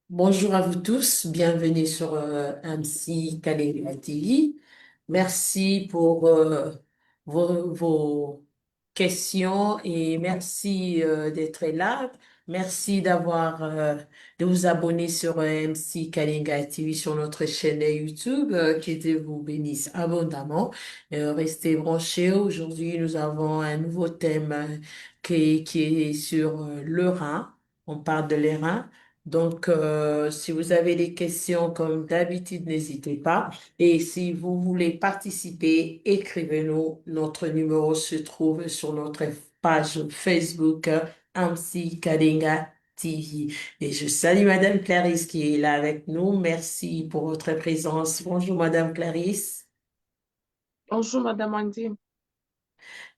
Bonjour à vous tous, bienvenue sur MC Kalinga TV. Merci pour vos questions et merci d'être là. Merci de vous abonner sur MC Kalinga TV sur notre chaîne YouTube. Que Dieu vous bénisse abondamment. Restez branchés. Aujourd'hui, nous avons un nouveau thème qui est sur le rein. On parle de les reins. Donc, si vous avez des questions, comme d'habitude, n'hésitez pas. Et si vous voulez participer, écrivez-nous. Notre numéro se trouve sur notre page Facebook, Amsi Kadinga TV. Et je salue Madame Clarisse qui est là avec nous. Merci pour votre présence. Bonjour Madame Clarisse. Bonjour, Madame Andy.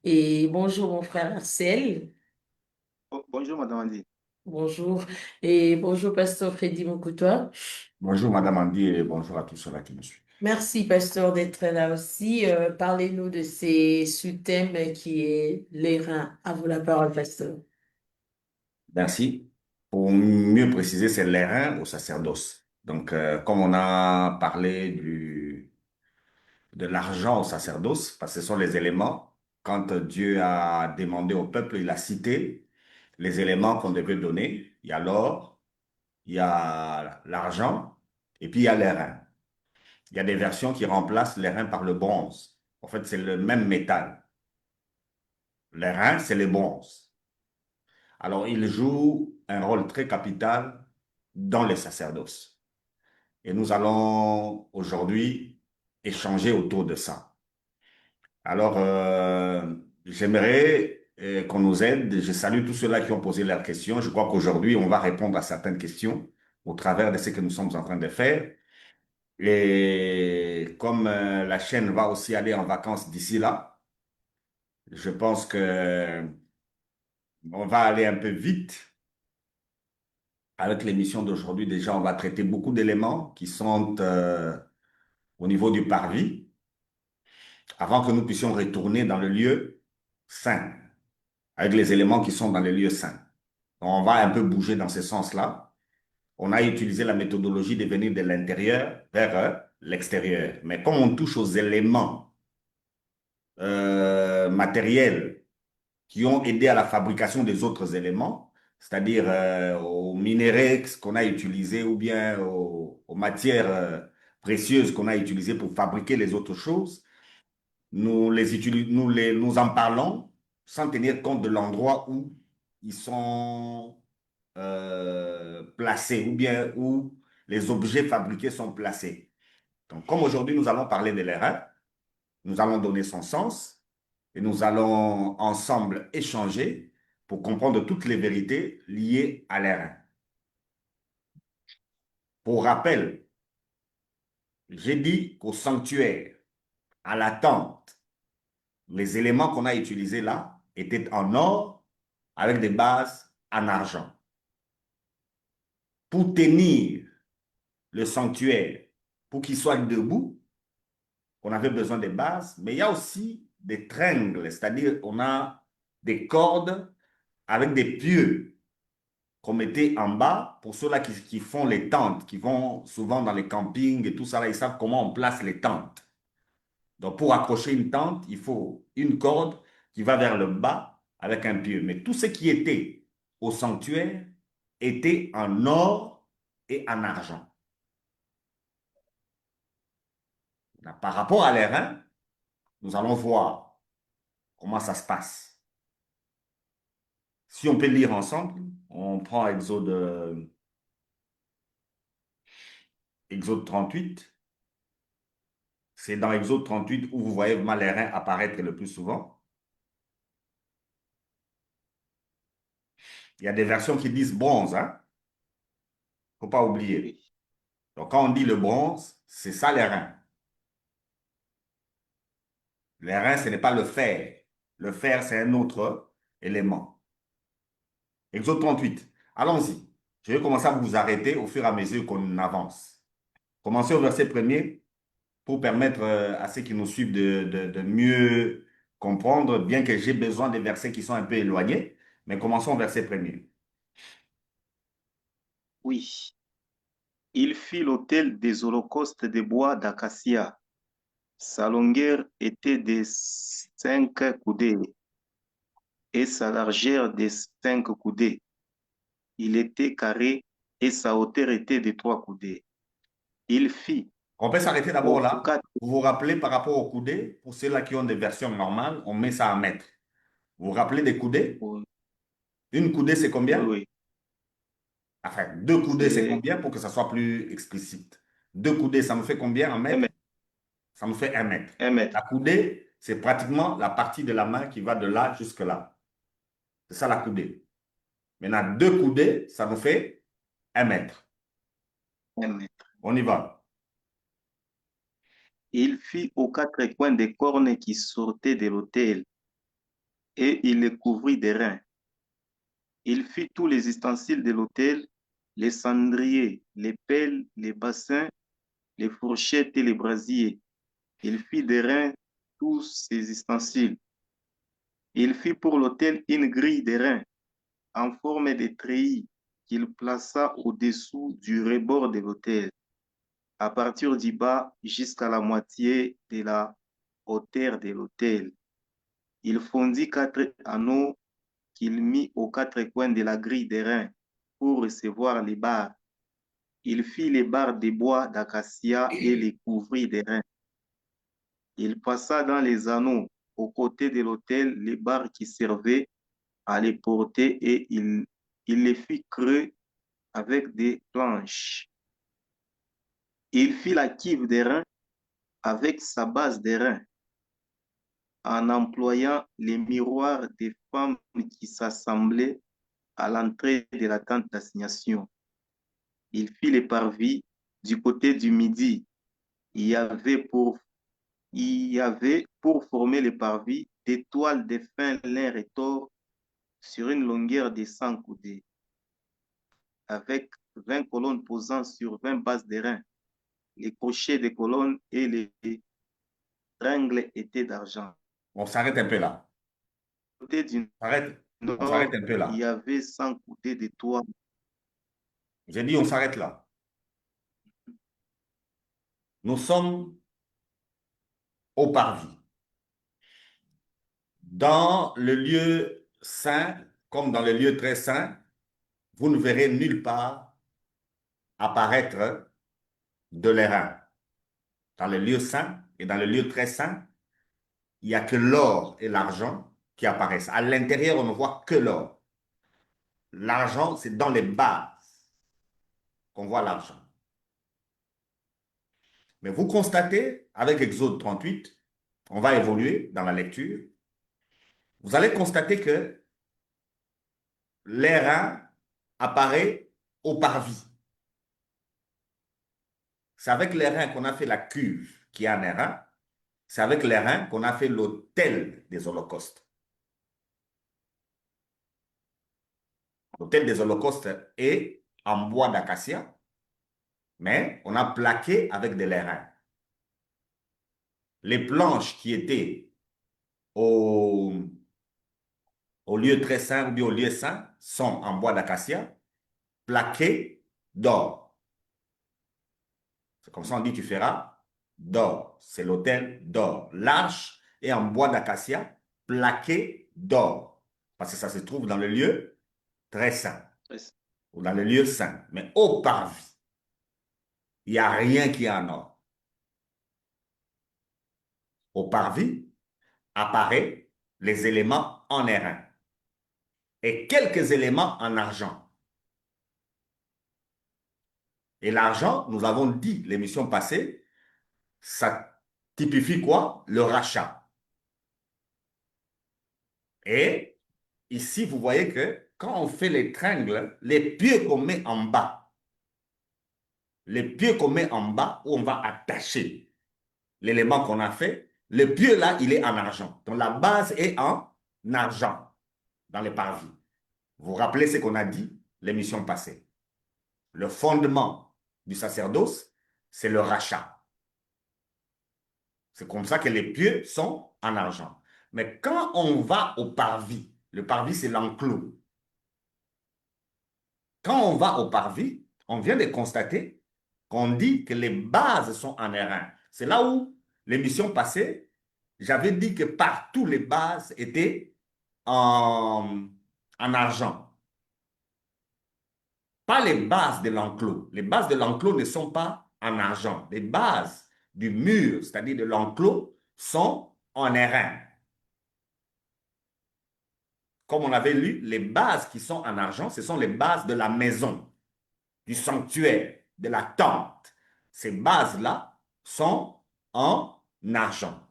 Et bonjour mon frère Marcel. Bonjour, Madame Andy. Bonjour. Et bonjour Pasteur Freddy Moukoutoua. Bonjour, Madame Andy, et bonjour à tous ceux-là qui me suivent. Merci, pasteur, d'être là aussi. Parlez-nous de ces sous-thèmes qui est les reins. À vous la parole, pasteur. Merci. Pour mieux préciser, c'est l'airain au sacerdoce. Donc, comme on a parlé de l'argent au sacerdoce, parce que ce sont les éléments, quand Dieu a demandé au peuple, il a cité les éléments qu'on devait donner. Il y a l'or, il y a l'argent, et puis il y a l'airain. Il y a des versions qui remplacent l'airain par le bronze. En fait, c'est le même métal. L'airain, c'est le bronze. Alors, il joue un rôle très capital dans les sacerdoces. Et nous allons aujourd'hui échanger autour de ça. Alors, j'aimerais qu'on nous aide. Je salue tous ceux-là qui ont posé leurs questions. Je crois qu'aujourd'hui, on va répondre à certaines questions au travers de ce que nous sommes en train de faire. Et comme la chaîne va aussi aller en vacances d'ici là, je pense que on va aller un peu vite avec l'émission d'aujourd'hui. Déjà, on va traiter beaucoup d'éléments qui sont au niveau du parvis avant que nous puissions retourner dans le lieu saint, avec les éléments qui sont dans le lieu saint. On va un peu bouger dans ce sens-là. On a utilisé la méthodologie de venir de l'intérieur vers l'extérieur. Mais comme on touche aux éléments matériels qui ont aidé à la fabrication des autres éléments, c'est-à-dire aux minéraux qu'on a utilisés ou bien aux matières précieuses qu'on a utilisées pour fabriquer les autres choses, nous en parlons sans tenir compte de l'endroit où ils sont placés ou bien où les objets fabriqués sont placés. Donc, comme aujourd'hui nous allons parler de l'erreur, nous allons donner son sens et nous allons ensemble échanger pour comprendre toutes les vérités liées à l'erreur. Pour rappel, j'ai dit qu'au sanctuaire, à la tente, les éléments qu'on a utilisés là étaient en or avec des bases en argent. Pour tenir le sanctuaire, pour qu'il soit debout, on avait besoin des bases, mais il y a aussi des tringles, c'est-à-dire on a des cordes avec des pieux qu'on mettait en bas pour ceux-là qui font les tentes, qui vont souvent dans les campings et tout ça, là, ils savent comment on place les tentes. Donc, pour accrocher une tente, il faut une corde qui va vers le bas avec un pieu. Mais tout ce qui était au sanctuaire était en or et en argent. Là, par rapport à l'airain, nous allons voir comment ça se passe. Si on peut lire ensemble, on prend Exode 38. C'est dans Exode 38 où vous voyez l'airain apparaître le plus souvent. Il y a des versions qui disent bronze, hein? Faut pas oublier. Oui. Donc, quand on dit le bronze, c'est ça l'airain. L'airain, ce n'est pas le fer. Le fer, c'est un autre élément. Exode 38. Allons-y. Je vais commencer à vous arrêter au fur et à mesure qu'on avance. Commencez au verset premier pour permettre à ceux qui nous suivent de mieux comprendre, bien que j'ai besoin des versets qui sont un peu éloignés. Mais commençons au verset premier. Oui. Il fit l'autel des holocaustes de bois d'acacia. Sa longueur était de 5 coudées et sa largeur de 5 coudées. Il était carré et sa hauteur était de 3 coudées. Il fit On peut s'arrêter d'abord aux là. quatre... Vous vous rappelez par rapport aux coudées, pour ceux-là qui ont des versions normales, on met ça en mètres. Vous vous rappelez des coudées? Oui, Une coudée, c'est oui, combien? oui. Enfin, deux coudées, c'est C'est combien pour que ça soit plus explicite? Deux coudées, ça nous fait combien en un mètres? mètre. Ça nous fait 1 mètre. Un mètre. La coudée, c'est pratiquement la partie de la main qui va de là jusque là. C'est ça la coudée. Maintenant, deux coudées, ça nous fait 1 mètre. Un mètre. On y va. Il fit aux 4 coins des cornes qui sortaient de l'autel et il les couvrit d'airain. Il fit tous les ustensiles de l'autel, les cendriers, les pelles, les bassins, les fourchettes et les brasiers. Il fit d'airain tous ces ustensiles. Il fit pour l'autel une grille d'airain en forme de treillis qu'il plaça au-dessous du rebord de l'autel, à partir du bas jusqu'à la moitié de la hauteur de l'autel. Il fondit 4 anneaux qu'il mit aux 4 coins de la grille d'airain pour recevoir les barres. Il fit les barres de bois d'acacia et les couvrit d'airain. Il passa dans les anneaux aux côtés de l'autel les barres qui servaient à les porter et il les fit creux avec des planches. Il fit la cuve d'airain avec sa base d'airain en employant les miroirs des femmes qui s'assemblaient à l'entrée de la tente d'assignation. Il fit les parvis du côté du midi. Il y avait pour former les parvis des toiles de fin lin retors sur une longueur de 100 coudées, avec 20 colonnes posant sur 20 bases d'airain. Les crochets des colonnes et les tringles étaient d'argent. On s'arrête un peu là. Du côté du Arrête. On s'arrête nord, un peu il y là. avait 100 coudées de toile. J'ai dit on s'arrête là. Nous sommes au parvis. Dans le lieu saint, comme dans le lieu très saint, vous ne verrez nulle part apparaître de l'airain. Dans le lieu saint et dans le lieu très saint, il n'y a que l'or et l'argent qui apparaissent. À l'intérieur, on ne voit que l'or. L'argent, c'est dans les bases qu'on voit l'argent. Mais vous constatez, avec Exode 38, on va évoluer dans la lecture, vous allez constater que l'airain apparaît au parvis. C'est avec l'airain qu'on a fait la cuve qui est en airain. C'est avec l'airain qu'on a fait l'autel des holocaustes. L'autel des holocaustes est en bois d'acacia, mais on a plaqué avec de l'airain. Les planches qui étaient au lieu très saint ou bien au lieu saint sont en bois d'acacia, plaquées d'or. C'est comme ça on dit tu feras d'or. C'est l'autel d'or. L'arche est en bois d'acacia, plaqué d'or. Parce que ça se trouve dans le lieu très saint ou dans le lieu saint. Mais au parvis, il n'y a rien qui est en or. Au parvis apparaissent les éléments en airain et quelques éléments en argent. Et l'argent, nous avons dit l'émission passée, ça typifie quoi? Le rachat. Et ici, vous voyez que quand on fait les tringles, les pieux qu'on met en bas, les pieux qu'on met en bas, où on va attacher l'élément qu'on a fait, le pieu là, il est en argent. Donc la base est en argent dans les parvis. Vous vous rappelez ce qu'on a dit l'émission passée. Le fondement du sacerdoce, c'est le rachat. C'est comme ça que les pieux sont en argent. Mais quand on va au parvis, le parvis, c'est l'enclos. Quand on va au parvis, on vient de constater qu'on dit que les bases sont en airain. C'est là où, l'émission passée, j'avais dit que partout les bases étaient en argent. Pas les bases de l'enclos. Les bases de l'enclos ne sont pas en argent. Les bases du mur, c'est-à-dire de l'enclos, sont en airain. Comme on avait lu, les bases qui sont en argent, ce sont les bases de la maison, du sanctuaire, de la tente. Ces bases-là sont en argent.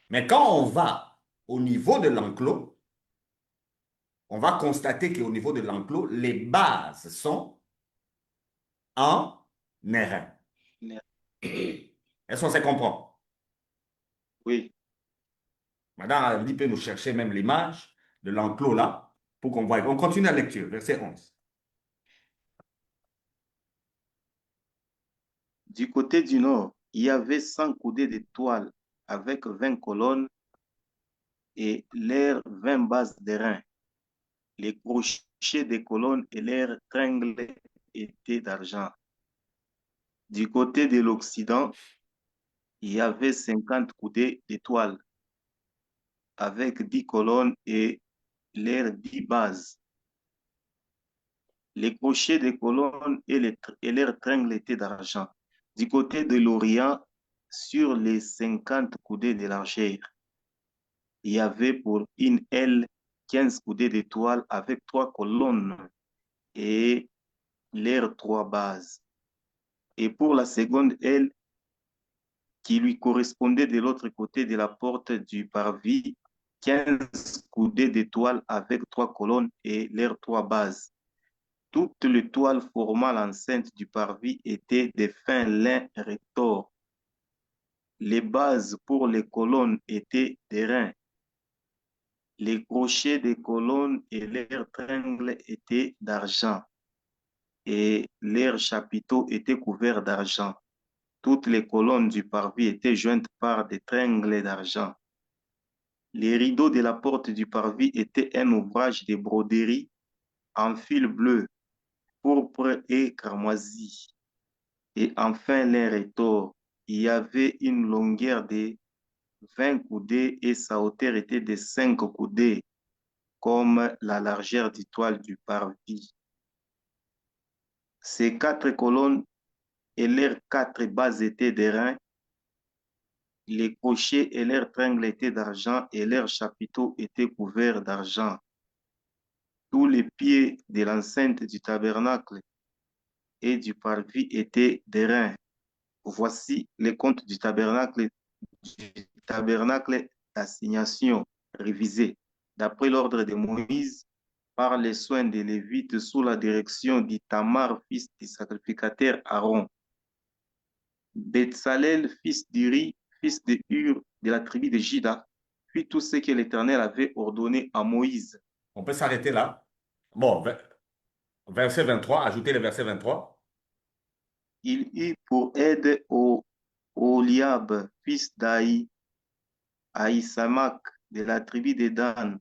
Mais quand on va au niveau de l'enclos, on va constater qu'au niveau de l'enclos, les bases sont en airain. Est-ce qu'on se comprend? Oui. Madame Ali peut nous chercher même l'image de l'enclos là pour qu'on voie. On continue la lecture, verset 11. Du côté du nord, il y avait 100 coudées de toile avec 20 colonnes et leurs 20 bases d'airain. Les crochets des colonnes et leurs tringles étaient d'argent. Du côté de l'Occident, il y avait 50 coudées de toile avec 10 colonnes et leurs 10 bases. Les crochets des colonnes et leurs tringles étaient d'argent. Du côté de l'Orient, sur les 50 coudées de largeur, il y avait pour une aile 15 coudées de toile avec 3 colonnes et leurs 3 bases. Et pour la seconde aile, qui lui correspondait de l'autre côté de la porte du parvis, 15 coudées de toile avec 3 colonnes et leurs 3 bases. Toute les toiles formant l'enceinte du parvis étaient de fin lin retors. Les bases pour les colonnes étaient d'airain. Les crochets des colonnes et leurs tringles étaient d'argent et leurs chapiteaux étaient couverts d'argent. Toutes les colonnes du parvis étaient jointes par des tringles d'argent. Les rideaux de la porte du parvis étaient un ouvrage de broderie en fil bleu, pourpre et cramoisi. Et enfin, les retors, il y avait une longueur de 20 coudées et sa hauteur était de 5 coudées, comme la largeur du toile du parvis. Ces 4 colonnes et leurs 4 bases étaient d'airain. Les crochets et leurs tringles étaient d'argent et leurs chapiteaux étaient couverts d'argent. Tous les pieds de l'enceinte du tabernacle et du parvis étaient d'airain. Voici les comptes du tabernacle d'assignation révisé d'après l'ordre de Moïse par les soins des Lévites sous la direction d'Itamar, fils du sacrificateur Aaron. Betsalel, fils d'Uri, fils de Hur, de la tribu de Juda, fit tout ce que l'Éternel avait ordonné à Moïse. On peut s'arrêter là. Bon, verset 23, ajoutez le verset 23. Il eut pour aide Oliab, fils d'Aïsamak, de la tribu de Dan,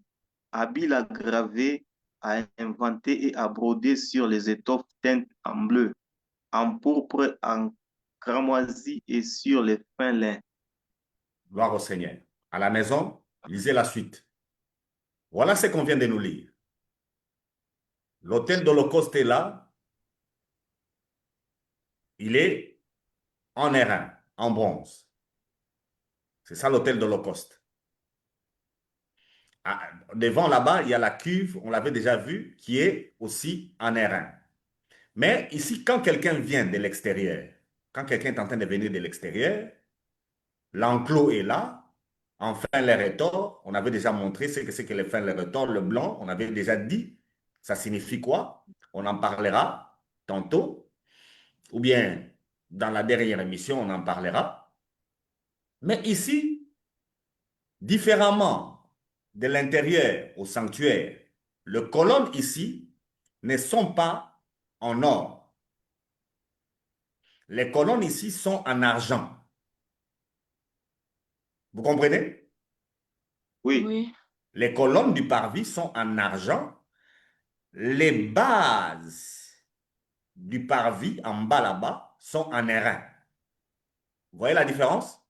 habile à graver, à inventer et à broder sur les étoffes teintes en bleu, en pourpre, en cramoisi et sur les fins lins. Gloire au Seigneur. À la maison, lisez la suite. Voilà ce qu'on vient de nous lire. L'autel d'Holocauste est là. Il est en airain, en bronze. C'est ça l'autel d'Holocauste. Devant là-bas, il y a la cuve, on l'avait déjà vu, qui est aussi en airain. Mais ici, quand quelqu'un vient de l'extérieur, quand quelqu'un est en train de venir de l'extérieur, l'enclos est là, enfin les retors, on avait déjà montré ce que c'est que les fins les retors, le blanc, on avait déjà dit, ça signifie quoi? On en parlera tantôt, ou bien dans la dernière émission, on en parlera. Mais ici, différemment de l'intérieur au sanctuaire, les colonnes ici ne sont pas en or. Les colonnes ici sont en argent. Vous comprenez? Oui, Oui. Les colonnes du parvis sont en argent. Les bases du parvis, en bas là-bas, sont en airain. Vous voyez la différence?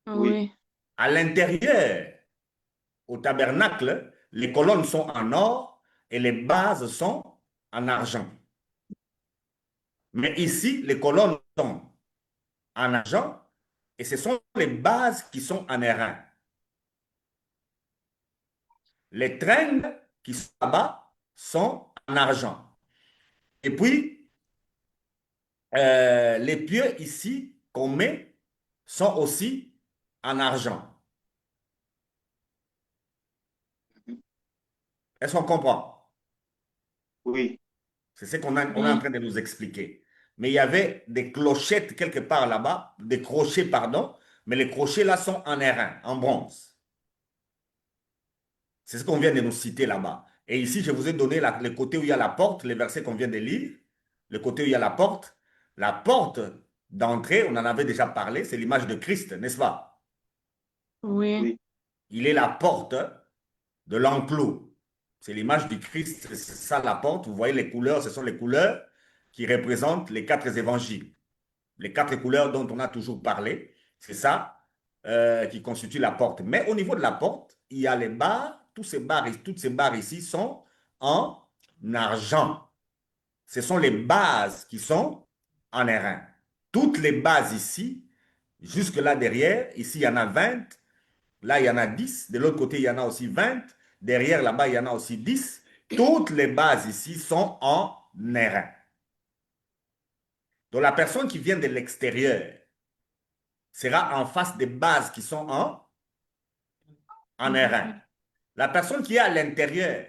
Oui. Oui. À l'intérieur, au tabernacle, les colonnes sont en or et les bases sont en argent. Mais ici, les colonnes sont en argent et ce sont les bases qui sont en airain. Les tringles qui sont là-bas sont en argent. Et puis, les pieux ici qu'on met sont aussi en argent. Est-ce qu'on comprend? Oui. C'est ce qu'on est en Oui. train de nous expliquer. Mais il y avait des clochettes quelque part là-bas, des crochets, pardon, mais les crochets là sont en airain, en bronze. C'est ce qu'on vient de nous citer là-bas. Et ici, je vous ai donné le côté où il y a la porte, les versets qu'on vient de lire, le côté où il y a la porte. La porte d'entrée, on en avait déjà parlé, c'est l'image de Christ, n'est-ce pas? Oui. Oui. Il est la porte de l'enclos. C'est l'image du Christ, c'est ça la porte. Vous voyez les couleurs, ce sont les couleurs qui représentent les 4 évangiles. Les 4 couleurs dont on a toujours parlé, c'est ça qui constitue la porte. Mais au niveau de la porte, il y a les barres, toutes ces barres ici sont en argent. Ce sont les bases qui sont en airain. Toutes les bases ici, jusque là derrière, ici il y en a 20, là il y en a 10, de l'autre côté il y en a aussi 20, derrière là-bas il y en a aussi 10. Toutes les bases ici sont en airain. Donc la personne qui vient de l'extérieur sera en face des bases qui sont en airain. La personne qui est à l'intérieur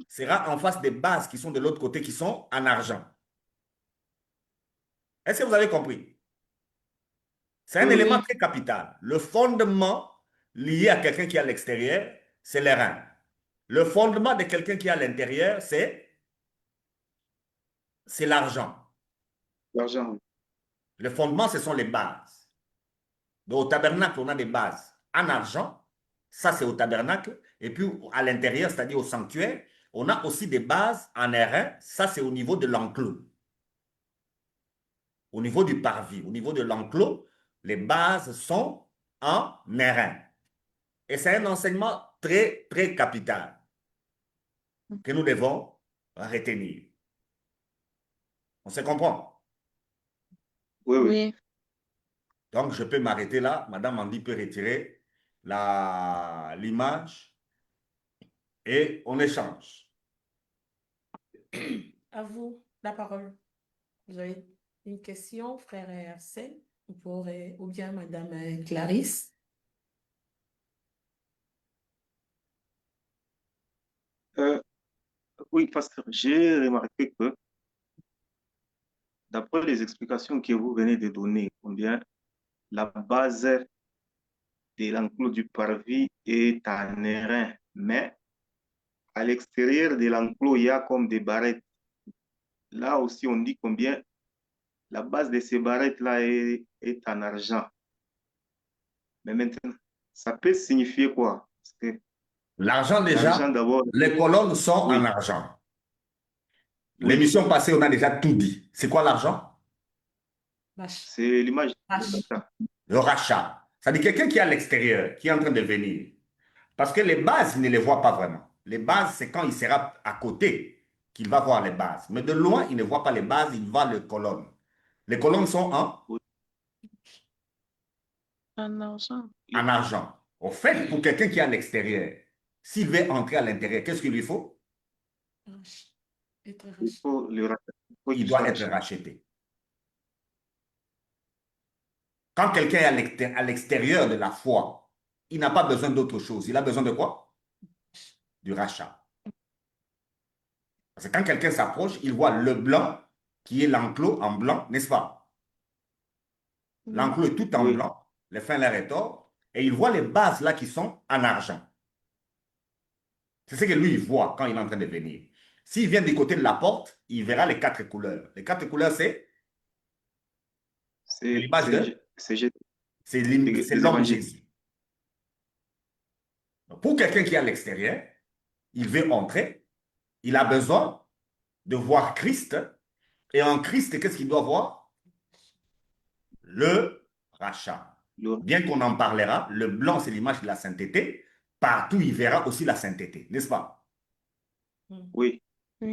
sera en face des bases qui sont de l'autre côté qui sont en argent. Est-ce que vous avez compris? C'est un Oui, oui. élément Oui. très capital. Le fondement lié à quelqu'un qui est à l'extérieur, c'est les reins. Le fondement de quelqu'un qui est à l'intérieur, c'est l'argent. L'argent. Oui. Le fondement, ce sont les bases. Donc, au tabernacle, on a des bases en argent. Ça, c'est au tabernacle. Et puis, à l'intérieur, c'est-à-dire au sanctuaire, on a aussi des bases en airain. Ça, c'est au niveau de l'enclos. Au niveau du parvis, au niveau de l'enclos, les bases sont en airain. Et c'est un enseignement très, très capital que nous devons retenir. On se comprend? Oui, oui. Oui. Donc, je peux m'arrêter là. Madame Andy peut retirer l'image et on échange. À vous la parole. Vous avez une question, frère Arsène, ou bien Madame Clarisse? Euh, oui, pasteur, j'ai remarqué que d'après les explications que vous venez de donner, combien la base de l'enclos du parvis est en airain, mais à l'extérieur de l'enclos, il y a comme des barrettes. Là aussi, on dit combien la base de ces barrettes-là est en argent. Mais maintenant, ça peut signifier quoi? Parce que L'argent, l'argent déjà, d'abord, les colonnes sont en oui, argent. oui, L'émission passée, on a déjà tout dit. C'est quoi l'argent? Vache. c'est l'image de Vache. ça. Le rachat. C'est-à-dire quelqu'un qui est à l'extérieur, qui est en train de venir. Parce que les bases, il ne les voit pas vraiment. Les bases, c'est quand il sera à côté qu'il va voir les bases. Mais de loin, il ne voit pas les bases, il voit les colonnes. Les colonnes sont Oui. En argent. en argent. Au fait, pour quelqu'un qui est à l'extérieur, s'il veut entrer à l'intérieur, qu'est-ce qu'il lui faut? Vache. Être Il vache. faut le racheter. Il faut Il qu'il soit doit être racheté. racheté. Quand quelqu'un est à l'extérieur de la foi, il n'a pas besoin d'autre chose. Il a besoin de quoi? Du rachat. Parce que quand quelqu'un s'approche, il voit le blanc qui est l'enclos en blanc, n'est-ce pas? Oui. L'enclos est tout en Oui, blanc, les fins l'air est or, et il voit les bases là qui sont en argent. C'est ce que lui, il voit quand il est en train de venir. S'il vient du côté de la porte, il verra les 4 couleurs. Les 4 couleurs, c'est c'est l'image de, c'est c'est les l'homme évangiles. Jésus. Donc, pour quelqu'un qui est à l'extérieur, il veut entrer, il a besoin de voir Christ Et en Christ, qu'est-ce qu'il doit voir? Le rachat. Le- Bien qu'on en parlera, le blanc, c'est l'image de la sainteté. Partout, il verra aussi la sainteté, n'est-ce pas? Oui, Oui.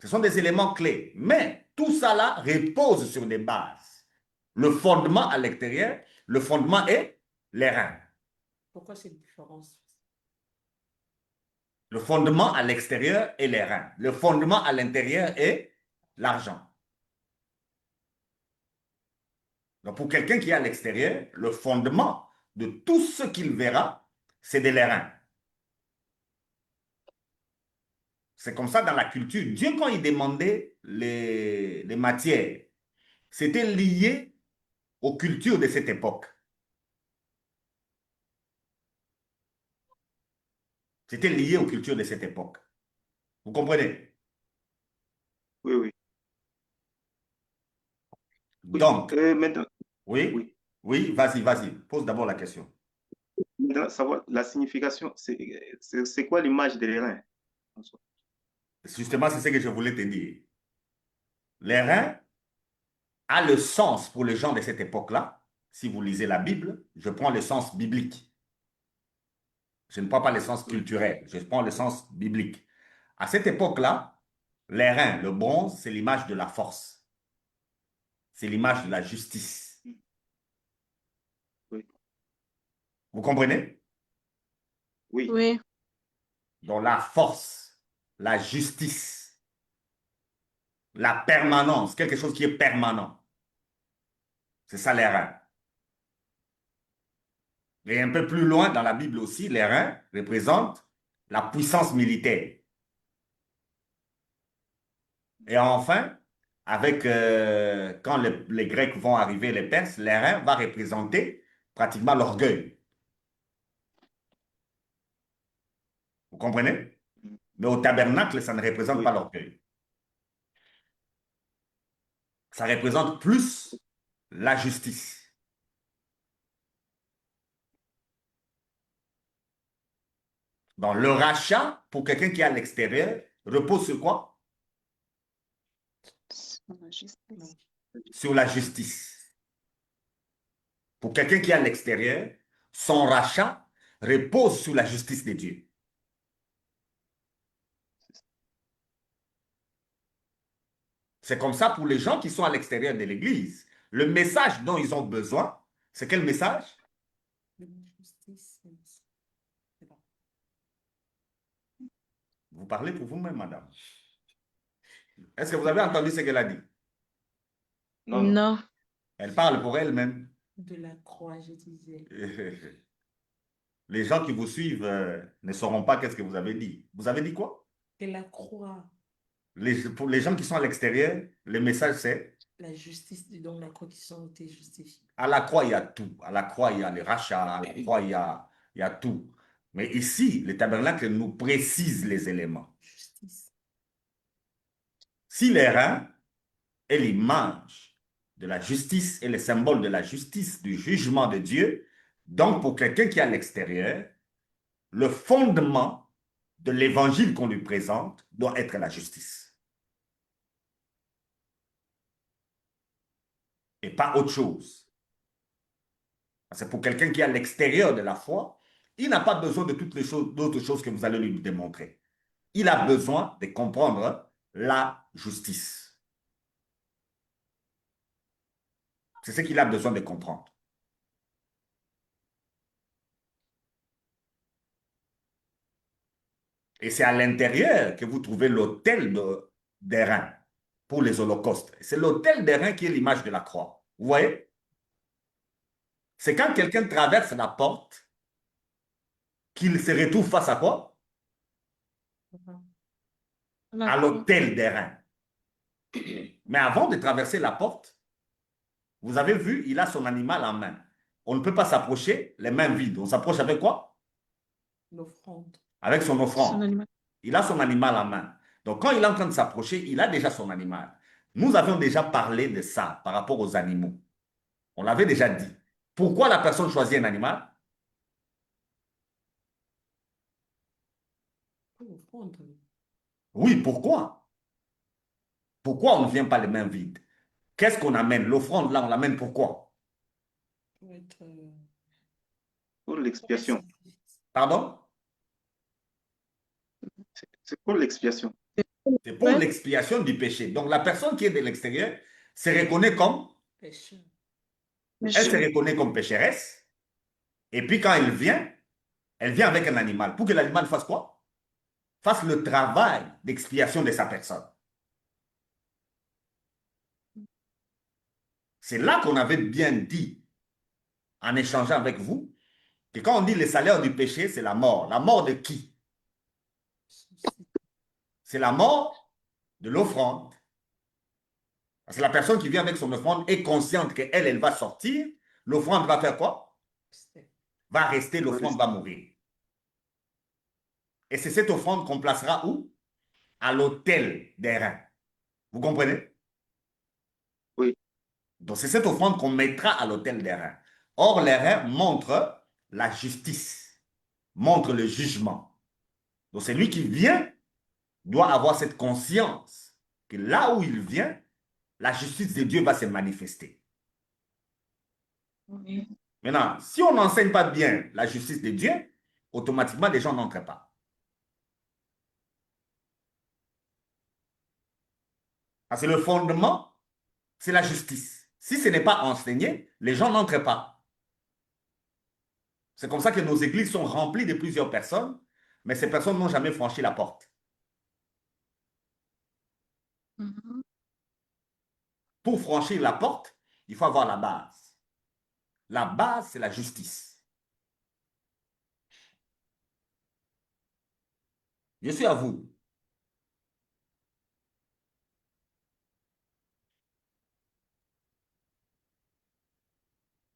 Ce sont des éléments clés. Mais tout ça là repose sur des bases. Le fondement à l'extérieur, le fondement est les reins. Pourquoi cette différence? Le fondement à l'extérieur est les reins. Le fondement à l'intérieur est l'argent. Donc pour quelqu'un qui est à l'extérieur, le fondement de tout ce qu'il verra, c'est des reins. C'est comme ça dans la culture. Dieu, quand il demandait les matières, c'était lié aux cultures de cette époque. C'était lié aux cultures de cette époque. Vous comprenez? oui, oui. Oui. Donc, Maintenant, oui, oui. oui, vas-y, pose d'abord la question. Maintenant, savoir la signification, c'est quoi l'image des reins? En soi? Justement, c'est ce que je voulais te dire. Les reins a le sens pour les gens de cette époque-là. Si vous lisez la Bible, je prends le sens biblique. Je ne prends pas le sens Oui, culturel, je prends le sens biblique. À cette époque-là, les reins, le bronze, c'est l'image de la force. C'est l'image de la justice. oui, Vous comprenez? oui, Oui. Donc la force, la justice, la permanence, quelque chose qui est permanent. C'est ça les reins. Et un peu plus loin dans la Bible aussi, les reins représentent la puissance militaire. Et enfin, avec quand les Grecs vont arriver, les Perses, les reins va représenter pratiquement l'orgueil. Vous comprenez? Mais au tabernacle, ça ne représente pas oui. l'orgueil. Ça représente plus la justice. Donc, le rachat, pour quelqu'un qui est à l'extérieur, repose sur quoi? Sur la justice. Sur la justice. Pour quelqu'un qui est à l'extérieur, son rachat repose sur la justice de Dieu. C'est comme ça pour les gens qui sont à l'extérieur de l'Église. Le message dont ils ont besoin, c'est quel message? Vous parlez pour vous-même, madame. Est-ce que vous avez entendu ce qu'elle a dit? Non, non. Non. Elle parle pour elle-même. De la croix, je disais. Les gens qui vous suivent ne sauront pas qu'est-ce que vous avez dit. Vous avez dit quoi? De la croix, Pour les gens qui sont à l'extérieur, le message c'est la justice, donc la croix qui ont été justifiés. à la croix, il y a tout. À la croix, il y a le rachat. À la croix, il y a tout. Mais ici, le tabernacle nous précise les éléments. Justice. Si les reins est l'image de la justice et le symbole de la justice, du jugement de Dieu, donc pour quelqu'un qui est à l'extérieur, le fondement de l'évangile qu'on lui présente doit être la justice. Et pas autre chose. C'est pour quelqu'un qui est à l'extérieur de la foi, il n'a pas besoin de toutes les choses, d'autres choses que vous allez lui démontrer. Il a besoin de comprendre la justice. C'est ce qu'il a besoin de comprendre. Et c'est à l'intérieur que vous trouvez l'autel des reins pour les holocaustes. C'est l'autel des reins qui est l'image de la croix. Vous voyez? C'est quand quelqu'un traverse la porte qu'il se retrouve face à quoi? La À croix. l'autel des reins. Mais avant de traverser la porte, vous avez vu, il a son animal en main. On ne peut pas s'approcher les mains vides. On s'approche avec quoi? L'offrande. Avec son Son offrande. animal. Il a son animal en main. Donc, quand il est en train de s'approcher, il a déjà son animal. Nous avions déjà parlé de ça par rapport aux animaux. On l'avait déjà dit. Pourquoi la personne choisit un animal? L'offrande. Oui, pourquoi? Pourquoi on ne vient pas les mains vides? Qu'est-ce qu'on amène? L'offrande, là, on l'amène pourquoi? Pour être, Pour pour être l'expiation. sacrifié. Pardon? C'est pour l'expiation. C'est pour Ouais. l'expiation du péché. Donc, la personne qui est de l'extérieur se reconnaît comme, Péché. elle se Péché. reconnaît comme pécheresse. Et puis, quand elle vient avec un animal. Pour que l'animal fasse quoi? Fasse le travail d'expiation de sa personne. C'est là qu'on avait bien dit, en échangeant avec vous, que quand on dit le salaire du péché, c'est la mort. La mort de qui? C'est la mort de l'offrande. Parce que la personne qui vient avec son offrande est consciente qu'elle, elle va sortir. L'offrande va faire quoi? Va rester, l'offrande va mourir. Et c'est cette offrande qu'on placera où? À l'autel des reins. Vous comprenez? Oui. Donc c'est cette offrande qu'on mettra à l'autel des reins. Or, les reins montrent la justice, montrent le jugement. Donc celui qui vient doit avoir cette conscience que là où il vient, la justice de Dieu va se manifester. Oui. Maintenant, si on n'enseigne pas bien la justice de Dieu, automatiquement les gens n'entrent pas. Parce que le fondement, c'est la justice. Si ce n'est pas enseigné, les gens n'entrent pas. C'est comme ça que nos églises sont remplies de plusieurs personnes, mais ces personnes n'ont jamais franchi la porte. Mhm. Pour franchir la porte, il faut avoir la base. La base, c'est la justice. Je suis à vous.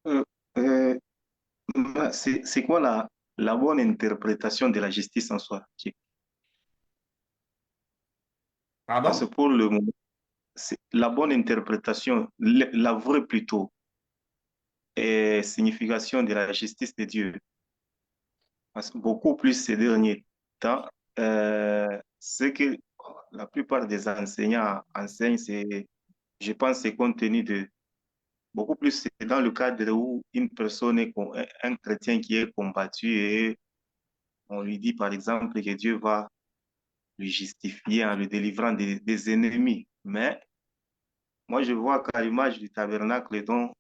Euh, euh, c'est quoi la bonne interprétation de la justice en soi? Parce que Pardon? pour le moment, c'est la bonne interprétation, la vraie plutôt, signification de la justice de Dieu. Parce que beaucoup plus ces derniers temps, ce que la plupart des enseignants enseignent, je pense, c'est compte tenu de beaucoup plus c'est dans le cadre où une personne un chrétien qui est combattu et on lui dit par exemple que Dieu va le justifier en le délivrant des ennemis. Mais moi, je vois qu'à l'image du tabernacle dont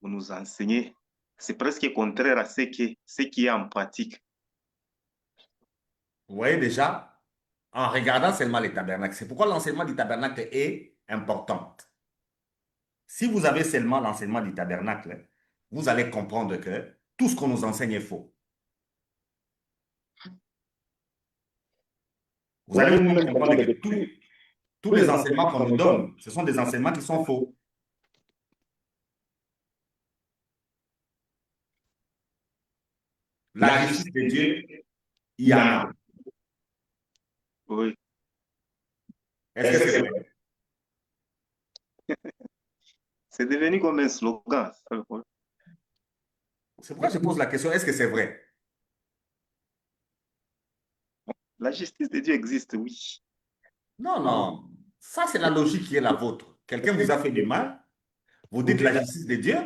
vous nous enseignez, c'est presque contraire à ce qui est en pratique. Vous voyez déjà, en regardant seulement les tabernacles, c'est pourquoi l'enseignement du tabernacle est important. Si vous avez seulement l'enseignement du tabernacle, vous allez comprendre que tout ce qu'on nous enseigne est faux. Vous allez même comprendre que tous les enseignements qu'on nous donne, ce sont des enseignements qui sont faux. La justice de Dieu, il y en a. Oui. Est-ce que c'est vrai? C'est devenu comme un slogan. C'est pourquoi je pose la question, est-ce que c'est vrai? La justice de Dieu existe, oui. Non, non. Ça, c'est la logique qui est la vôtre. Quelqu'un vous a fait du mal, vous dites la justice de Dieu,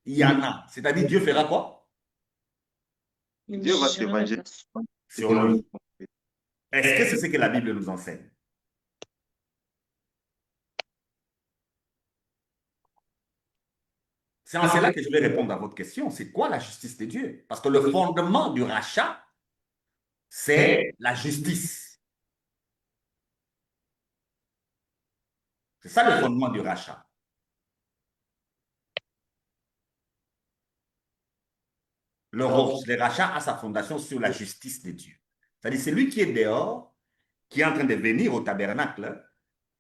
il y en a. C'est-à-dire, Dieu fera quoi? Il Dieu va jugerait la s'évangéliser personne. Sur lui. Est-ce que c'est ce que la Bible nous enseigne? C'est en cela que je vais répondre à votre question. C'est quoi la justice de Dieu? Parce que le fondement du rachat, c'est la justice. C'est ça le fondement du rachat. Le rachat a sa fondation sur la justice de Dieu. C'est-à-dire, celui qui est dehors, qui est en train de venir au tabernacle,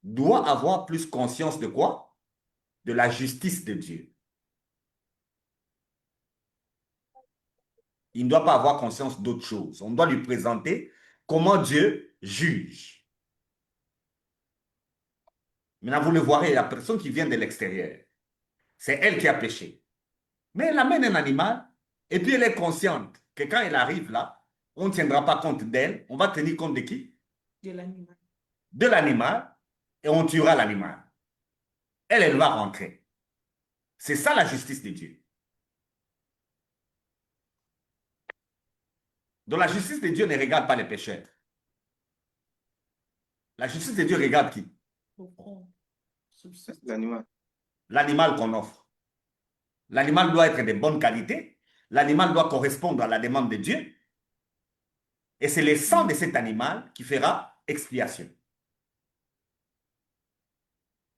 doit avoir plus conscience de quoi? De la justice de Dieu. Il ne doit pas avoir conscience d'autre chose. On doit lui présenter comment Dieu juge. Maintenant, vous le verrez, la personne qui vient de l'extérieur, c'est elle qui a péché. Mais elle amène un animal et puis elle est consciente que quand elle arrive là, on ne tiendra pas compte d'elle. On va tenir compte de qui? De l'animal. De l'animal. et on tuera l'animal. Elle va rentrer. C'est ça la justice de Dieu. Donc la justice de Dieu ne regarde pas les pécheurs. La justice de Dieu regarde qui? L'animal. L'animal qu'on offre. L'animal doit être de bonne qualité. L'animal doit correspondre à la demande de Dieu. Et c'est le sang de cet animal qui fera expiation.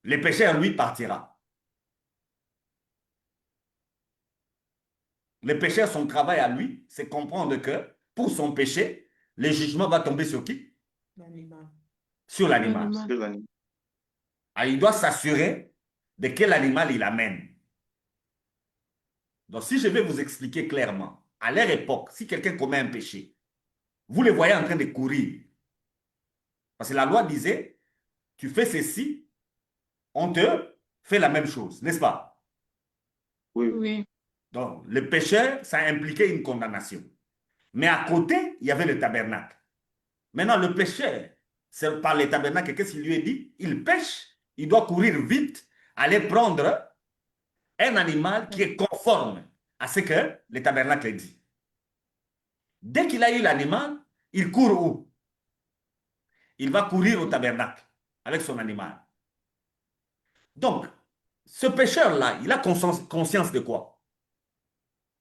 Le pécheur, lui, partira. Le pécheur, son travail à lui, c'est comprendre que pour son péché, le jugement va tomber sur qui? L'animal. Sur l'animal. L'animal. Sur l'animal. Il doit s'assurer de quel animal il amène. Donc, si je vais vous expliquer clairement, à leur époque, si quelqu'un commet un péché, vous les voyez en train de courir. Parce que la loi disait, tu fais ceci, on te fait la même chose, n'est-ce pas? Oui. Oui. Donc, le péché, ça impliquait une condamnation. Mais à côté, il y avait le tabernacle. Maintenant, le pécheur, c'est par le tabernacle, qu'est-ce qu'il lui est dit? Il pêche, il doit courir vite, aller prendre un animal qui est conforme à ce que le tabernacle dit. Dès qu'il a eu l'animal, il court où? Il va courir au tabernacle avec son animal. Donc, ce pécheur-là, il a conscience de quoi?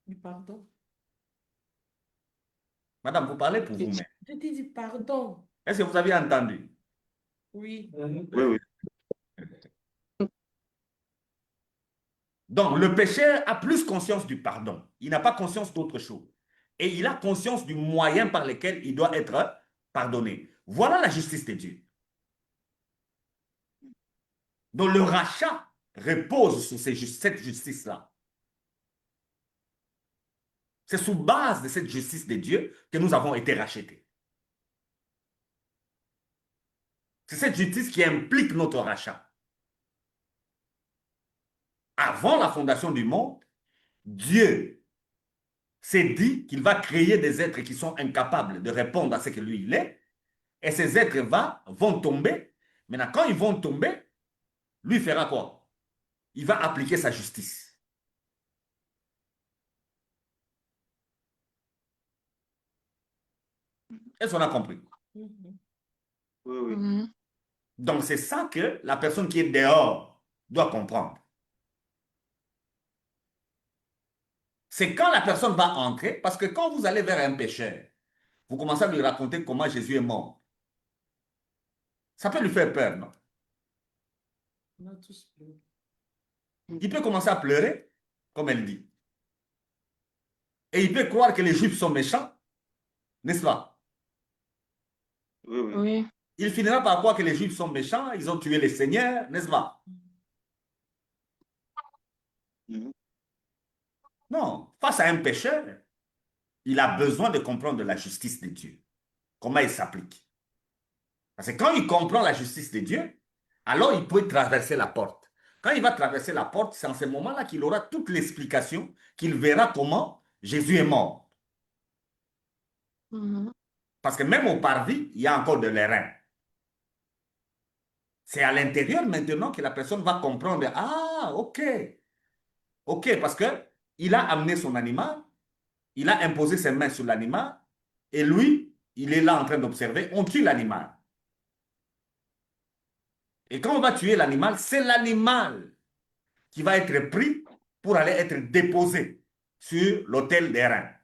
Du pardon. Madame, vous parlez pour vous-même. Je t'ai dit pardon. Est-ce que vous avez entendu? Oui. Oui, oui. Donc, le pécheur a plus conscience du pardon. Il n'a pas conscience d'autre chose. Et il a conscience du moyen par lequel il doit être pardonné. Voilà la justice de Dieu. Donc, le rachat repose sur cette justice-là. C'est sous base de cette justice de Dieu que nous avons été rachetés. C'est cette justice qui implique notre rachat. Avant la fondation du monde, Dieu s'est dit qu'il va créer des êtres qui sont incapables de répondre à ce que lui il est, et ces êtres vont tomber. Maintenant, quand ils vont tomber, lui fera quoi? Il va appliquer sa justice. Est-ce qu'on a compris? Mhm. Oui, oui. Mhm. Donc, c'est ça que la personne qui est dehors doit comprendre. C'est quand la personne va entrer, parce que quand vous allez vers un pécheur, vous commencez à lui raconter comment Jésus est mort. Ça peut lui faire peur, non? On a tous pleuré. Il peut commencer à pleurer, comme elle dit. Et il peut croire que les Juifs sont méchants, n'est-ce pas? Oui, oui. Oui. Il finira par croire que les Juifs sont méchants, ils ont tué les seigneurs, n'est-ce pas? Mhm. Non, face à un pécheur, il a besoin de comprendre la justice de Dieu. Comment elle s'applique. Parce que quand il comprend la justice de Dieu, alors il peut traverser la porte. Quand il va traverser la porte, c'est en ce moment-là qu'il aura toute l'explication, qu'il verra comment Jésus est mort. Mhm. Parce que même au parvis, il y a encore de l'airain. C'est à l'intérieur maintenant que la personne va comprendre, ah, ok, ok, parce qu'il a amené son animal, il a imposé ses mains sur l'animal, et lui, il est là en train d'observer, on tue l'animal. Et quand on va tuer l'animal, c'est l'animal qui va être pris pour aller être déposé sur l'autel des reins.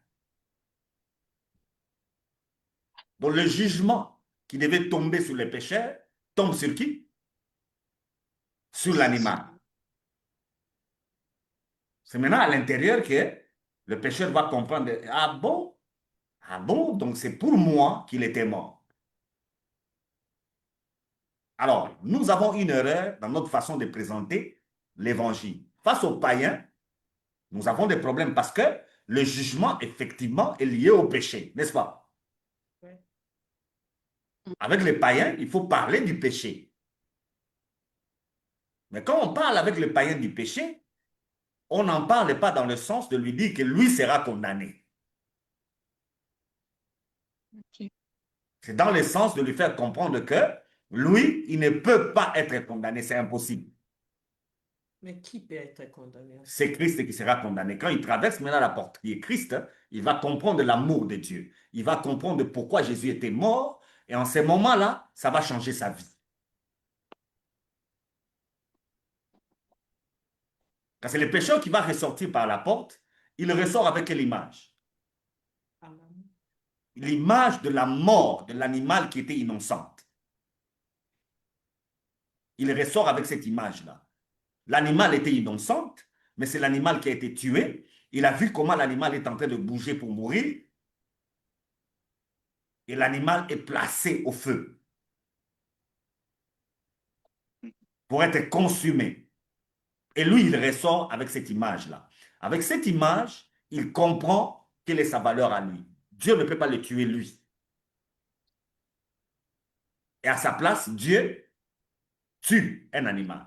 Donc le jugement qui devait tomber sur les pécheurs tombe sur qui? Sur l'animal. C'est maintenant à l'intérieur que le pécheur va comprendre, ah bon? Ah bon? Donc c'est pour moi qu'il était mort. Alors, nous avons une erreur dans notre façon de présenter l'évangile. Face aux païens, nous avons des problèmes parce que le jugement, effectivement, est lié au péché, n'est-ce pas? Oui. Avec les païens, il faut parler du péché. Mais quand on parle avec le païen du péché, on n'en parle pas dans le sens de lui dire que lui sera condamné. Ok. C'est dans le sens de lui faire comprendre que Lui, il ne peut pas être condamné, c'est impossible. Mais qui peut être condamné? C'est Christ qui sera condamné. Quand il traverse maintenant la porte qui est Christ, il va comprendre l'amour de Dieu. Il va comprendre pourquoi Jésus était mort. Et en ces moments-là, ça va changer sa vie. Quand c'est le pécheur qui va ressortir par la porte, il ressort avec quelle image? Amen. L'image de la mort de l'animal qui était innocente. Il ressort avec cette image-là. L'animal était innocente, mais c'est l'animal qui a été tué. Il a vu comment l'animal est en train de bouger pour mourir. Et l'animal est placé au feu pour être consumé. Et lui, il ressort avec cette image-là. Avec cette image, il comprend quelle est sa valeur à lui. Dieu ne peut pas le tuer lui. Et à sa place, Dieu tue un animal.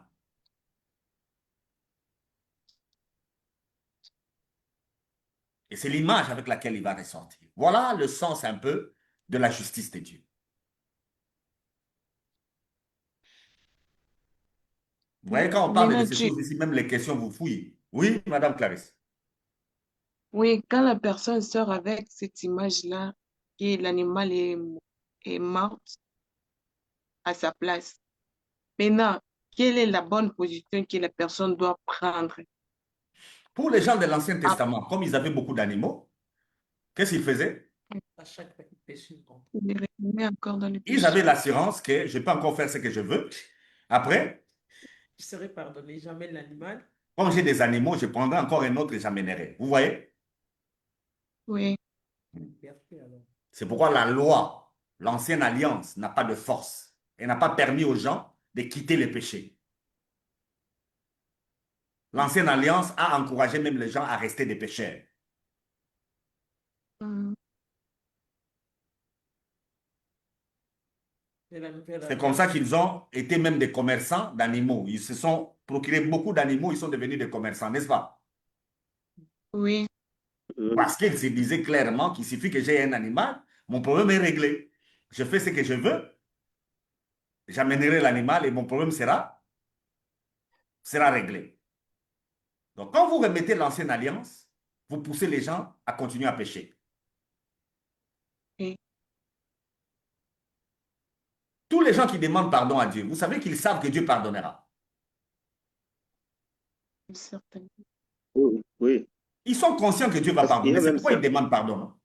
Et c'est l'image avec laquelle il va ressortir. Voilà le sens un peu de la justice de Dieu. Vous voyez, quand on parle de Maintenant, ces choses ici, même les questions vous fouillent. Oui, Madame Clarisse. oui, quand la personne sort avec cette image-là, et l'animal est mort à sa place. Maintenant, quelle est la bonne position que la personne doit prendre? Pour les gens de l'Ancien Ah, Testament, comme ils avaient beaucoup d'animaux, qu'est-ce qu'ils faisaient? À chaque fois qu'il péché, bon. il est retourné encore dans le Ils péché. avaient l'assurance que je peux encore faire ce que je veux. Après, Je serai pardonné, jamais l'animal. quand j'ai des animaux, je prendrai encore un autre et j'amènerai. Vous voyez? Oui, Liberté, alors. C'est pourquoi la loi, l'ancienne alliance, n'a pas de force. Elle n'a pas permis aux gens de quitter le péché. L'ancienne alliance a encouragé même les gens à rester des pécheurs. hum, Et la nouvelle C'est comme ça alliance. qu'ils ont été même des commerçants d'animaux. Ils se sont procurés beaucoup d'animaux, ils sont devenus des commerçants, n'est-ce pas? oui, Parce qu'ils se disaient clairement qu'il suffit que j'ai un animal, mon problème est réglé. Je fais ce que je veux, j'amènerai l'animal et mon problème sera réglé. Donc, quand vous remettez l'ancienne alliance, vous poussez les gens à continuer à pécher. oui, Tous les gens qui demandent pardon à Dieu, vous savez qu'ils savent que Dieu pardonnera. certainement. Oui, oui. Ils sont conscients que Dieu va Parce qu'il y pardonner. a C'est même pourquoi ils certains, demandent pardon.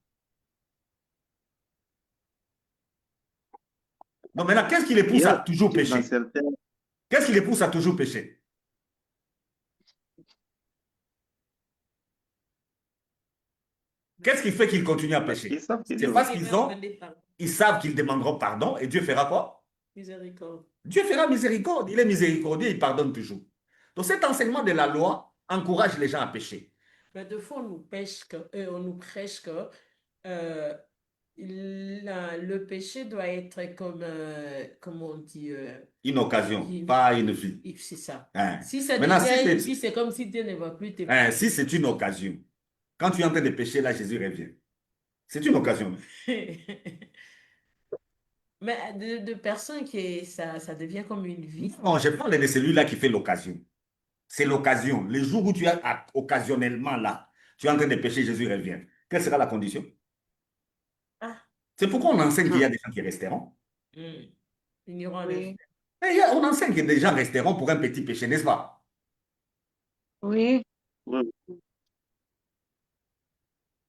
Donc maintenant, qu'est-ce qui les il y pousse a à toujours dans pécher? certains, Qu'est-ce qui les pousse à toujours pécher? Qu'est-ce qui fait qu'ils continuent à parce qu'ils pécher? savent qu'ils C'est doivent. parce ils savent qu'ils demanderont pardon et Dieu fera quoi? Miséricorde. Dieu fera miséricorde. Il est miséricordieux, il pardonne toujours. Donc cet enseignement de la loi encourage les gens à pécher. Mais de fois, on nous prêche que euh, le péché doit être comme, comme on dit, Une occasion, il- pas une vie. c'est ça. Hein. Si ça Maintenant, si devient une vie, c'est c'est comme si Dieu ne va plus te si c'est une occasion, quand tu es en train de pécher, là, Jésus revient. C'est une occasion. Mais de personnes qui, ça devient comme une vie. Non, je parle de celui-là qui fait l'occasion. C'est l'occasion. Le jour où tu es occasionnellement là, tu es en train de pécher, Jésus revient. Quelle sera la condition? Ah, C'est pourquoi on enseigne qu'il y Hum, a des gens qui resteront. ignorant le oui, fait. Et on enseigne que des gens resteront pour un petit péché, n'est-ce pas? oui, Oui,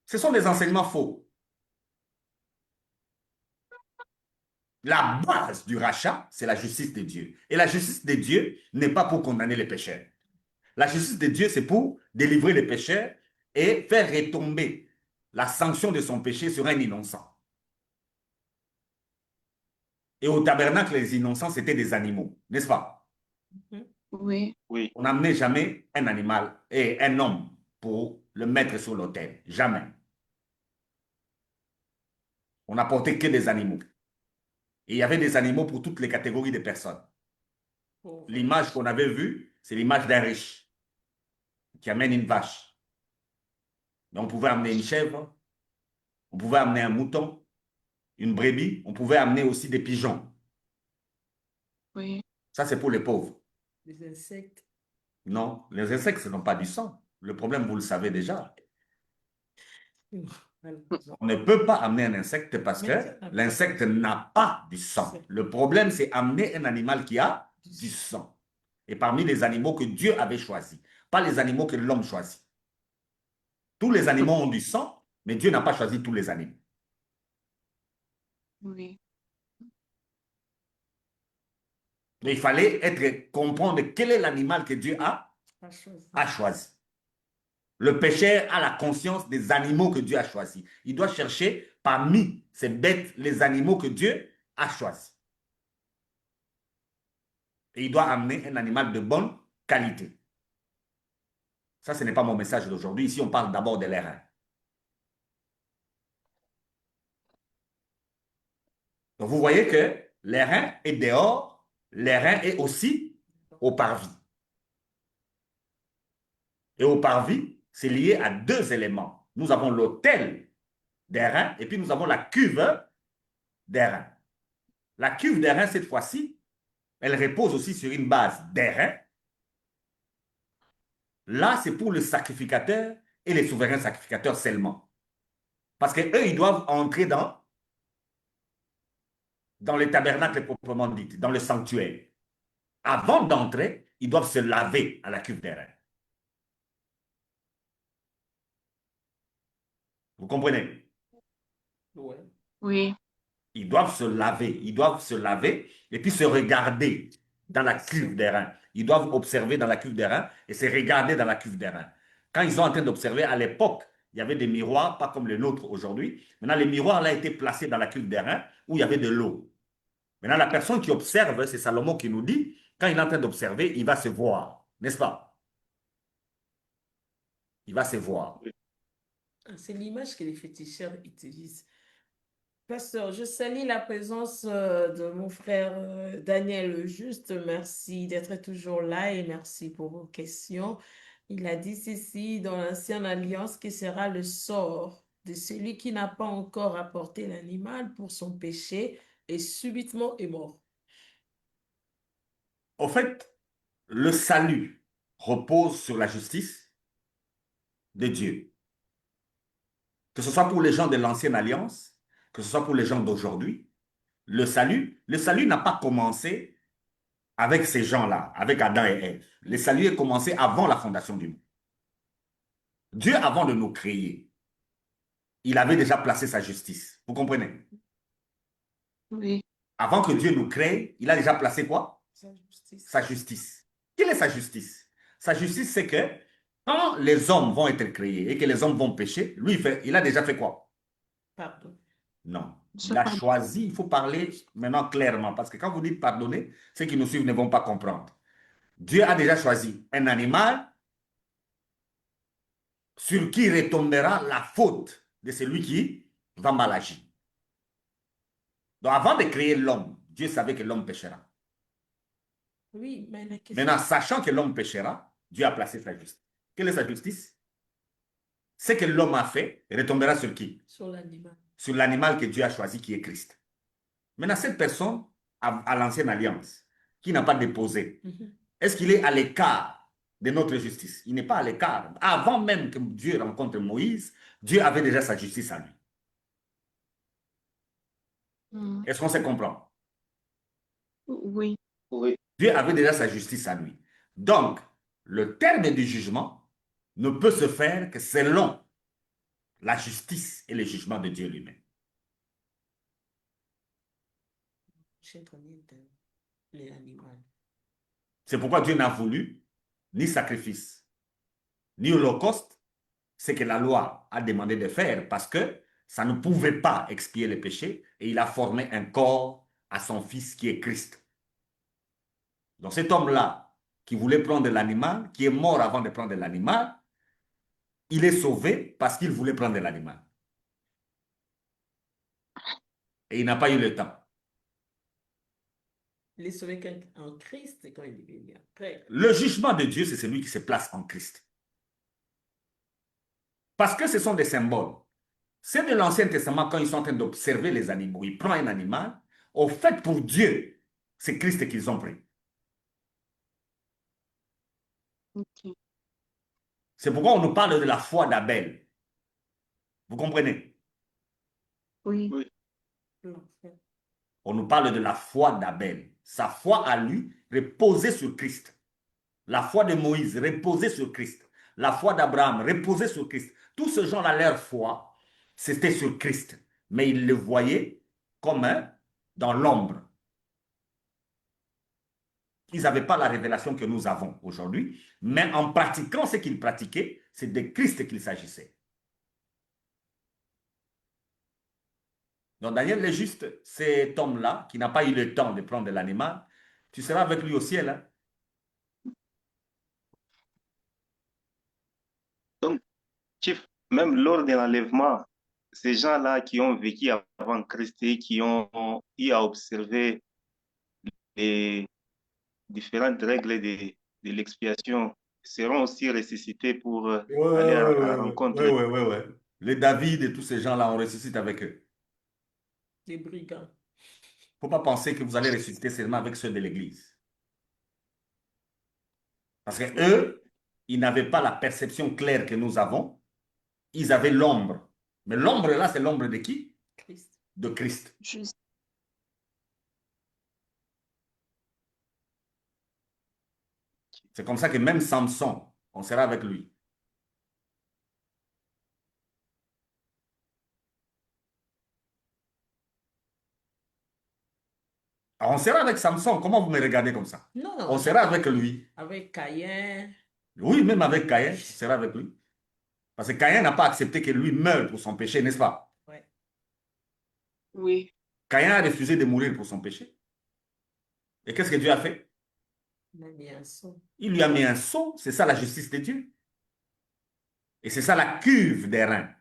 Ce sont des enseignements faux. La base du rachat, c'est la justice de Dieu. Et la justice de Dieu n'est pas pour condamner les pécheurs. La justice de Dieu, c'est pour délivrer les pécheurs et faire retomber la sanction de son péché sur un innocent. Et au tabernacle, les innocents, c'était des animaux, n'est-ce pas? Mhm. oui, oui. On n'amenait jamais un animal et un homme pour le mettre sur l'autel. Jamais. On n'apportait que des animaux. Et il y avait des animaux pour toutes les catégories de personnes. Pauvre. L'image qu'on avait vue, c'est l'image d'un riche qui amène une vache. Mais on pouvait amener une chèvre, on pouvait amener un mouton, une brebis, on pouvait amener aussi des pigeons. Oui. Ça, c'est pour les pauvres. Les insectes. Non, les insectes, ce n'ont pas du sang. Le problème, vous le savez déjà. Voilà. On ne peut pas amener un insecte parce Mais que Dieu n'a pas l'insecte besoin. n'a pas du sang. Le problème, c'est amener un animal qui a du sang. Et parmi les animaux que Dieu avait choisis, pas les animaux que l'homme choisit. Tous les animaux ont du sang, mais Dieu n'a pas choisi tous les animaux. Oui. Mais il fallait comprendre quel est l'animal que Dieu Pas choisi. a choisi. Le pécheur a la conscience des animaux que Dieu a choisis. Il doit chercher parmi ces bêtes les animaux que Dieu a choisis. Et il doit amener un animal de bonne qualité. Ça, ce n'est pas mon message d'aujourd'hui. Ici, on parle d'abord de l'airain. Donc, vous voyez que l'airain est dehors, l'airain est aussi au parvis. Et au parvis, c'est lié à deux éléments. Nous avons l'autel d'airain et puis nous avons la cuve d'airain. La cuve d'airain, cette fois-ci, elle repose aussi sur une base d'airain. Là, c'est pour le sacrificateur et les souverains sacrificateurs seulement. Parce qu'eux, ils doivent entrer dans le tabernacle proprement dit, dans le sanctuaire. Avant d'entrer, ils doivent se laver à la cuve d'airain. Vous comprenez? Ouais. Oui. Ils doivent se laver et puis se regarder dans la cuve d'airain. Ils doivent observer dans la cuve d'airain et se regarder dans la cuve d'airain. Quand ils sont en train d'observer, à l'époque, il y avait des miroirs, pas comme les nôtres aujourd'hui. Maintenant, les miroirs là étaient placés dans la cuve d'airain où il y avait de l'eau. Maintenant, la personne qui observe, c'est Salomon qui nous dit, quand il est en train d'observer, il va se voir, n'est-ce pas? Il va se voir. C'est l'image que les féticheurs utilisent. Pasteur, je salue la présence de mon frère Daniel Juste. Merci d'être toujours là et merci pour vos questions. Il a dit ceci dans l'Ancienne Alliance, qui sera le sort de celui qui n'a pas encore apporté l'animal pour son péché et subitement est mort. Au fait, le salut repose sur la justice de Dieu. Que ce soit pour les gens de l'Ancienne Alliance, que ce soit pour les gens d'aujourd'hui, le salut n'a pas commencé avec ces gens-là, avec Adam et Ève. Le salut a commencé avant la fondation du monde. Dieu, avant de nous créer, il avait déjà placé sa justice. Vous comprenez? Oui. Avant que Dieu nous crée, il a déjà placé quoi? Sa justice. Sa justice. Quelle est sa justice? Sa justice, c'est que quand les hommes vont être créés et que les hommes vont pécher, lui, il a déjà fait quoi? Pardon. Non. Je Il a comprends. choisi, il faut parler maintenant clairement, parce que quand vous dites pardonner, ceux qui nous suivent ne vont pas comprendre. Dieu a déjà choisi un animal sur qui retombera la faute de celui qui va mal agir. Donc avant de créer l'homme, Dieu savait que l'homme péchera. Oui, mais la question Maintenant, sachant que l'homme péchera, Dieu a placé sa justice. Quelle est sa justice? Ce que l'homme a fait retombera sur qui? sur l'animal. Sur l'animal que Dieu a choisi, qui est Christ. Maintenant, cette personne, à l'ancienne alliance, qui n'a pas déposé, est-ce qu'il est à l'écart de notre justice? Il n'est pas à l'écart. Avant même que Dieu rencontre Moïse, Dieu avait déjà sa justice à lui. Est-ce qu'on se comprend? Oui. Oui. Dieu avait déjà sa justice à lui. Donc, le terme du jugement ne peut se faire que selon la justice et le jugement de Dieu lui-même. L'animal. C'est pourquoi Dieu n'a voulu ni sacrifice, ni holocauste, ce que la loi a demandé de faire, parce que ça ne pouvait pas expier les péchés, et il a formé un corps à son fils qui est Christ. Donc cet homme-là, qui voulait prendre l'animal, qui est mort avant de prendre l'animal, il est sauvé parce qu'il voulait prendre l'animal. Et il n'a pas eu le temps. Il est sauvé en Christ quand il est venu après. Le jugement de Dieu, c'est celui qui se place en Christ. Parce que ce sont des symboles. C'est de l'Ancien Testament, quand ils sont en train d'observer les animaux, ils prennent un animal. Au fait, pour Dieu, C'est Christ qu'ils ont pris. Ok. C'est pourquoi on nous parle de la foi d'Abel. Vous comprenez? Oui. Oui. On nous parle de la foi d'Abel. Sa foi à lui reposait sur Christ. La foi de Moïse reposait sur Christ. La foi d'Abraham reposait sur Christ. Tous ces gens-là, leur foi, c'était sur Christ. Mais ils le voyaient comme dans l'ombre. Ils n'avaient pas la révélation que nous avons aujourd'hui. Mais en pratiquant ce qu'ils pratiquaient, c'est de Christ qu'il s'agissait. Donc Daniel est juste cet homme-là qui n'a pas eu le temps de prendre l'animal. Tu seras avec lui au ciel. Hein? Donc, Chief, même lors de l'enlèvement, ces gens-là qui ont vécu avant Christ et qui ont eu à observer les différentes règles de l'expiation seront aussi ressuscités pour aller à la rencontre. Ouais. Les David et tous ces gens-là, on ressuscite avec eux. Les brigands. Il ne faut pas penser que vous allez ressusciter seulement avec ceux de l'Église. Parce que eux, ils n'avaient pas la perception claire que nous avons. Ils avaient l'ombre. Mais l'ombre là, c'est l'ombre de qui? Christ. De Christ. Juste. C'est comme ça que même Samson, on sera avec lui. Alors, on sera avec Samson. Comment vous me regardez comme ça? Non, On sera avec lui. avec Caïn. Oui, même avec Caïn, on sera avec lui. Parce que Caïn n'a pas accepté que lui meure pour son péché, n'est-ce pas? Ouais. Oui. Caïn a refusé de mourir pour son péché. Et qu'est-ce que Dieu a fait? Il a mis un son. Il lui a mis un sceau. C'est ça la justice de Dieu. Et c'est ça la cuve des reins.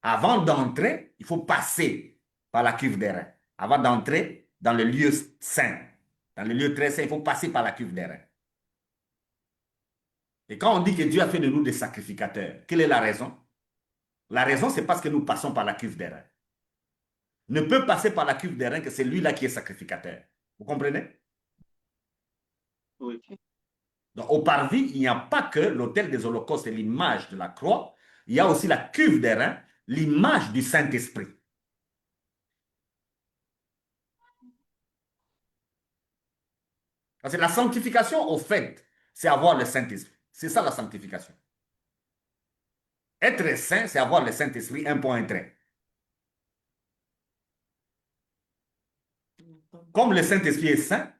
Avant d'entrer, il faut passer par la cuve des reins. Avant d'entrer dans le lieu saint, dans le lieu très saint, il faut passer par la cuve des reins. Et quand on dit que Dieu a fait de nous des sacrificateurs, quelle est la raison? La raison, c'est parce que nous passons par la cuve des reins. Ne peut passer par la cuve des reins que c'est lui-là qui est sacrificateur. Vous comprenez? Oui. Donc, au parvis, il n'y a pas que l'autel des holocaustes et l'image de la croix, il y a aussi la cuve des reins, l'image du Saint-Esprit. Parce que la sanctification, au fait, c'est avoir le Saint-Esprit. C'est ça la sanctification. Être saint, c'est avoir le Saint-Esprit, un point, un trait. Comme le Saint-Esprit est saint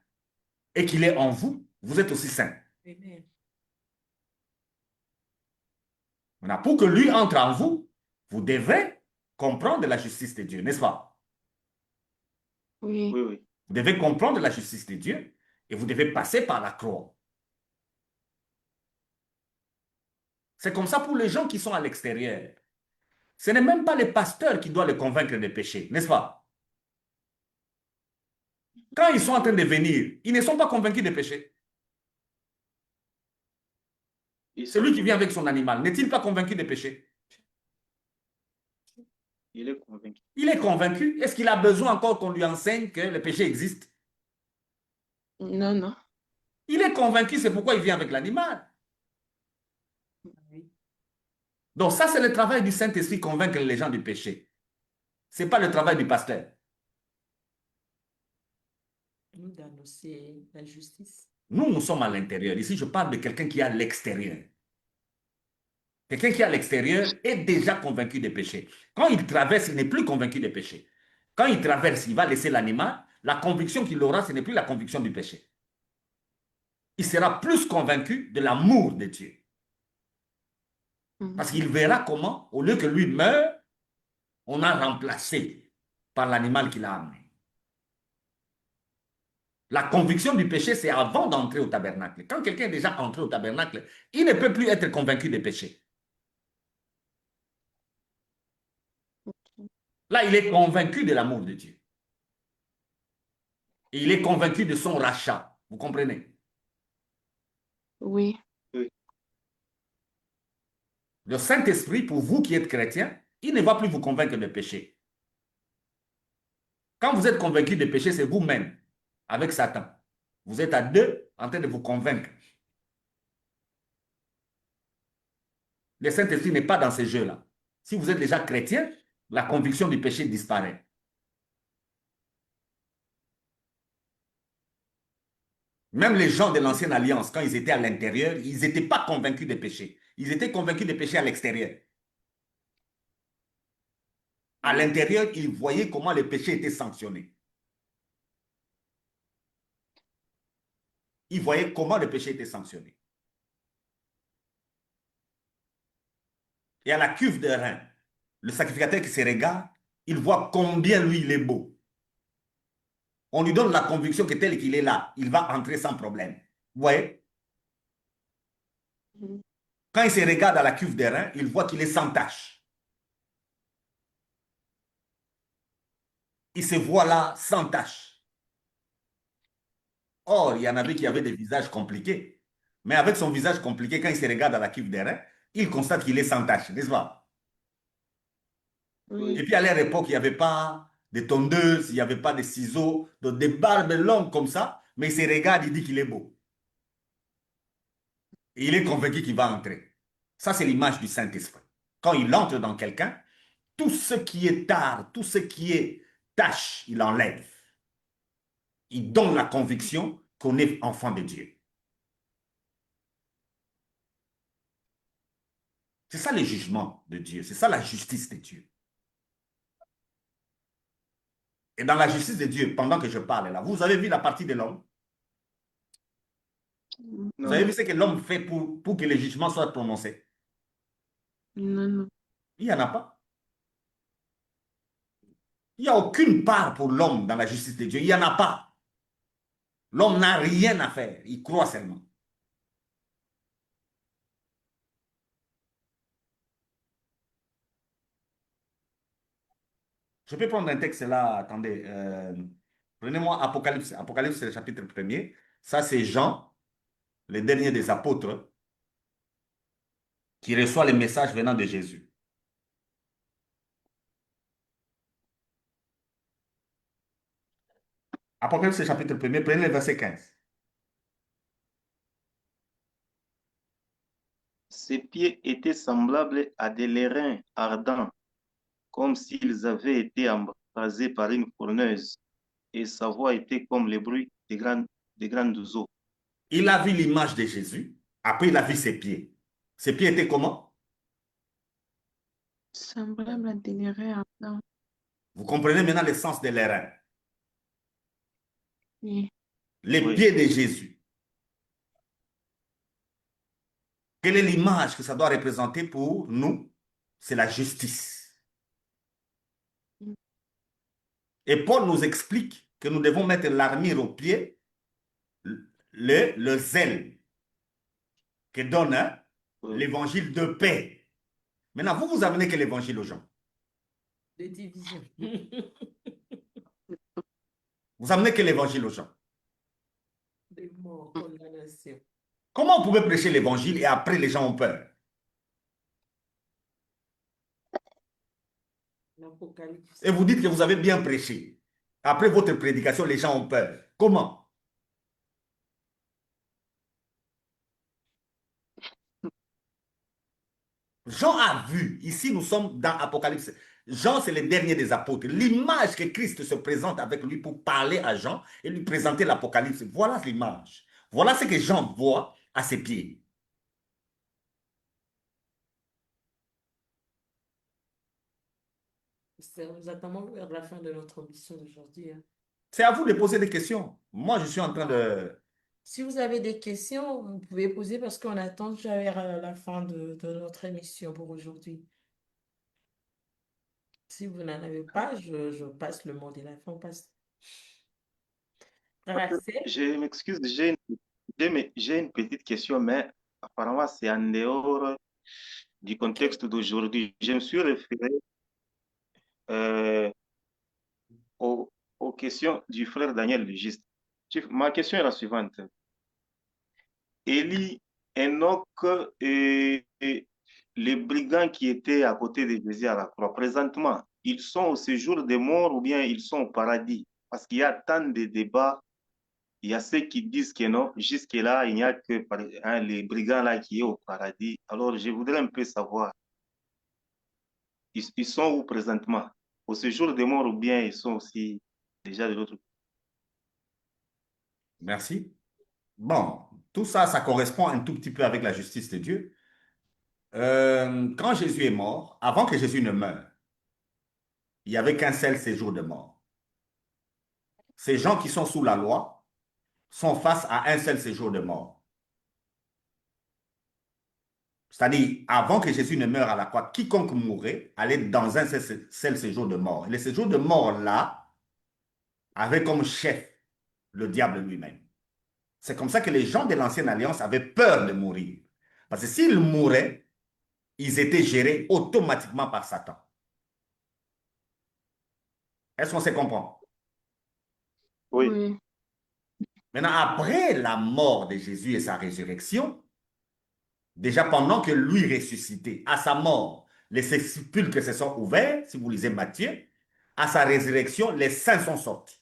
et qu'il est en vous, vous êtes aussi saint. Amen. Maintenant, pour que lui entre en vous, vous devez comprendre la justice de Dieu, n'est-ce pas? Oui. Oui. Vous devez comprendre la justice de Dieu et vous devez passer par la croix. C'est comme ça pour les gens qui sont à l'extérieur. Ce n'est même pas les pasteurs qui doivent les convaincre des péchés, n'est-ce pas? Quand ils sont en train de venir, ils ne sont pas convaincus des péchés. Celui qui vient avec son animal, n'est-il pas convaincu des péchés? Il est convaincu. Il est convaincu. Est-ce qu'il a besoin encore qu'on lui enseigne que le péché existe? Non, non. Il est convaincu, c'est pourquoi il vient avec l'animal. Oui. Donc ça, c'est le travail du Saint-Esprit, convaincre les gens du péché. Ce n'est pas le travail du pasteur. Nous d'annoncer la justice. Nous sommes à l'intérieur. Ici, je parle de quelqu'un qui est à l'extérieur. Quelqu'un qui est à l'extérieur est déjà convaincu des péchés. Quand il traverse, il n'est plus convaincu des péchés. Quand il traverse, il va laisser l'animal. La conviction qu'il aura, ce n'est plus la conviction du péché. Il sera plus convaincu de l'amour de Dieu. Parce qu'il verra comment, au lieu que lui meure, on a remplacé par l'animal qu'il a amené. La conviction du péché, c'est avant d'entrer au tabernacle. Quand quelqu'un est déjà entré au tabernacle, il ne peut plus être convaincu des péchés. Là, il est convaincu de l'amour de Dieu. Et il est convaincu de son rachat. Vous comprenez? Oui. Le Saint-Esprit, pour vous qui êtes chrétien, il ne va plus vous convaincre de péché. Quand vous êtes convaincu de péché, c'est vous-même avec Satan. Vous êtes à deux en train de vous convaincre. Le Saint-Esprit n'est pas dans ces jeux-là. Si vous êtes déjà chrétien, la conviction du péché disparaît. Même les gens de l'ancienne alliance, quand ils étaient à l'intérieur, ils n'étaient pas convaincus des péchés. Ils étaient convaincus des péchés à l'extérieur. À l'intérieur, ils voyaient comment les péchés étaient sanctionnés. Ils voyaient comment le péché était sanctionné. Et à la cuve de rein, le sacrificateur qui se regarde, il voit combien lui, il est beau. On lui donne la conviction que tel qu'il est là, il va entrer sans problème. Vous voyez? Quand il se regarde à la cuve de rein, il voit qu'il est sans tache. Il se voit là sans tache. Or, il y en avait qui avaient des visages compliqués. Mais avec son visage compliqué, quand il se regarde à la cuve de rein, il constate qu'il est sans tache, n'est-ce pas? Oui. Et puis à leur époque, il n'y avait pas de tondeuse, il n'y avait pas de ciseaux, donc des barbes longues comme ça, mais il se regarde, il dit qu'il est beau. Et il est convaincu qu'il va entrer. Ça, c'est l'image du Saint-Esprit. Quand il entre dans quelqu'un, tout ce qui est tare, tout ce qui est tâche, il enlève. Il donne la conviction qu'on est enfant de Dieu. C'est ça le jugement de Dieu, c'est ça la justice de Dieu. Et dans la justice de Dieu, pendant que je parle là, vous avez vu la partie de l'homme? Vous avez vu ce que l'homme fait pour que le jugement soit prononcé? Non, non. Il n'y en a pas. Il n'y a aucune part pour l'homme dans la justice de Dieu. Il n'y en a pas. L'homme n'a rien à faire. Il croit seulement. Je peux prendre un texte là. Attendez. Prenez-moi Apocalypse. Apocalypse, c'est le chapitre 1er. Ça, c'est Jean, le dernier des apôtres, qui reçoit les messages venant de Jésus. Apocalypse, chapitre 1er, prenez le verset 15. Ses pieds étaient semblables à des lérins ardents, comme s'ils avaient été embrasés par une fourneuse, et sa voix était comme le bruit des grandes eaux. Il a vu l'image de Jésus. Après, il a vu ses pieds. Ses pieds étaient comment? Semblable à des lérins ardents. Vous comprenez maintenant le sens de l'airain. Oui. Les Oui. pieds de Jésus. Quelle est l'image que ça doit représenter pour nous? C'est la justice. Et Paul nous explique que nous devons mettre l'armure aux pieds, le zèle que donne Oui. l'évangile de paix. Maintenant, vous amenez quel évangile aux gens? De division. Vous amenez quel évangile aux gens? De mort, condamnation. Comment on pouvait prêcher l'évangile et après les gens ont peur? L'Apocalypse. Et vous dites que vous avez bien prêché. Après votre prédication, les gens ont peur. Comment? Jean a vu, ici nous sommes dans Apocalypse. Jean, c'est le dernier des apôtres. L'image que Christ se présente avec lui pour parler à Jean et lui présenter l'Apocalypse. Voilà l'image. Voilà ce que Jean voit à ses pieds. Nous attendons vers la fin de notre mission d'aujourd'hui. C'est à vous de poser des questions. Moi, je suis en train de... Si vous avez des questions, vous pouvez poser parce qu'on attend déjà vers la fin de notre émission pour aujourd'hui. Si vous n'en avez pas, je passe le mot de la fin. On passe. Racé. Je m'excuse, j'ai une petite question, mais apparemment c'est en dehors du contexte d'aujourd'hui. Je me suis référé euh, aux questions du frère Daniel Légiste. Ma question est la suivante. Élie, Enoch et les brigands qui étaient à côté de Jésus à la croix, présentement, ils sont au séjour des morts ou bien ils sont au paradis? Parce qu'il y a tant de débats Il y a ceux qui disent que non, jusque-là, il n'y a que les brigands là qui est au paradis. Alors, je voudrais un peu savoir, ils sont où présentement? Au séjour des morts ou bien ils sont aussi déjà de l'autre côté? Merci. Bon, tout ça, ça correspond un tout petit peu avec la justice de Dieu. Quand Jésus est mort, avant que Jésus ne meure, il n'y avait qu'un seul séjour de mort. Ces gens qui sont sous la loi sont face à un seul séjour de mort. C'est-à-dire, avant que Jésus ne meure à la croix, quiconque mourrait allait dans un seul séjour de mort. Et le séjour de mort-là avait comme chef le diable lui-même. C'est comme ça que les gens de l'Ancienne Alliance avaient peur de mourir. Parce que s'ils mouraient, ils étaient gérés automatiquement par Satan. Est-ce qu'on se comprend? Oui, Oui. Maintenant, après la mort de Jésus et sa résurrection, déjà pendant que lui ressuscité, à sa mort, les sépulcres se sont ouverts, si vous lisez Matthieu, à sa résurrection, les saints sont sortis.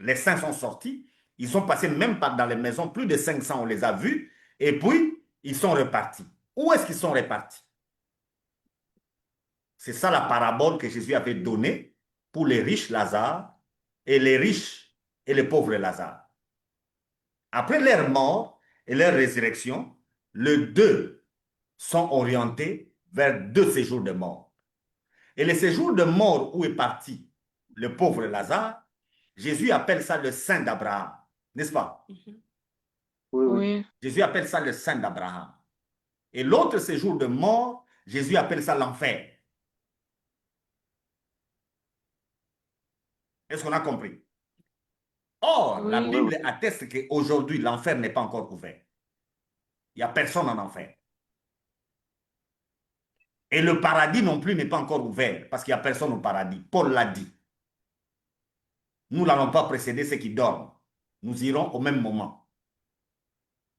Les saints sont sortis, ils sont passés même pas dans les maisons, plus de 500, on les a vus, et puis ils sont repartis. Où est-ce qu'ils sont repartis? C'est ça la parabole que Jésus avait donnée pour les riches Lazare et les riches et les pauvres Lazare. Après leur mort et leur résurrection, les deux sont orientés vers deux séjours de mort. Et le séjour de mort où est parti le pauvre Lazare, Jésus appelle ça le sein d'Abraham, n'est-ce pas? Mhm. oui, oui. Oui. Jésus appelle ça le sein d'Abraham. Et l'autre séjour de mort, Jésus appelle ça l'enfer. Est-ce qu'on a compris? Or, la Oui. Oui, oui. Bible atteste qu'aujourd'hui, l'enfer n'est pas encore ouvert. Il n'y a personne en enfer. Et le paradis non plus n'est pas encore ouvert parce qu'il n'y a personne au paradis. Paul l'a dit. Nous n'allons pas précéder ceux qui dorment. Nous irons au même moment.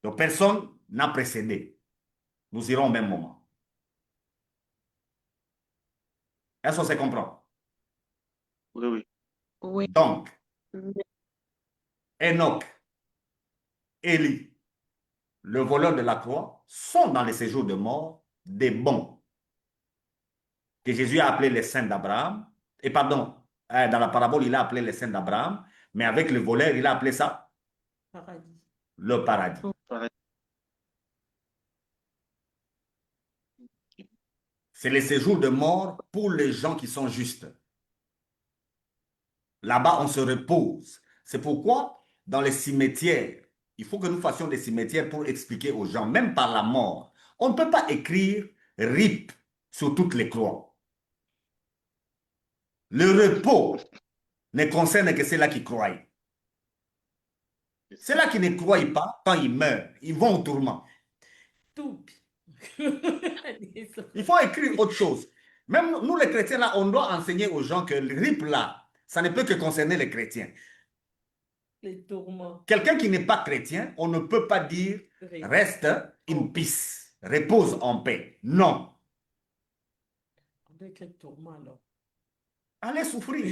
Donc personne n'a précédé. Nous irons au même moment. Est-ce qu'on se comprend? Oui, oui. Oui. Donc, Enoch, Élie, le voleur de la croix, sont dans les séjours de mort des bons, que Jésus a appelés les saints d'Abraham. Et pardon, dans la parabole, il a appelé les saints d'Abraham, mais avec le voleur, il a appelé ça Paradis. le paradis. Pareil. C'est les séjours de mort pour les gens qui sont justes. Là-bas, on se repose. C'est pourquoi, dans les cimetières, il faut que nous fassions des cimetières pour expliquer aux gens, même par la mort. On ne peut pas écrire RIP sur toutes les croix. Le repos ne concerne que ceux-là qui croient. Ceux-là qui ne croient pas, quand ils meurent, ils vont au tourment. Tout. Il faut écrire autre chose. Même nous, les chrétiens, là, on doit enseigner aux gens que le RIP, là, ça ne peut que concerner les chrétiens. Les tourments. Quelqu'un qui n'est pas chrétien, on ne peut pas dire reste in peace, repose en paix. Non. Avec les tourments, alors. Allez souffrir,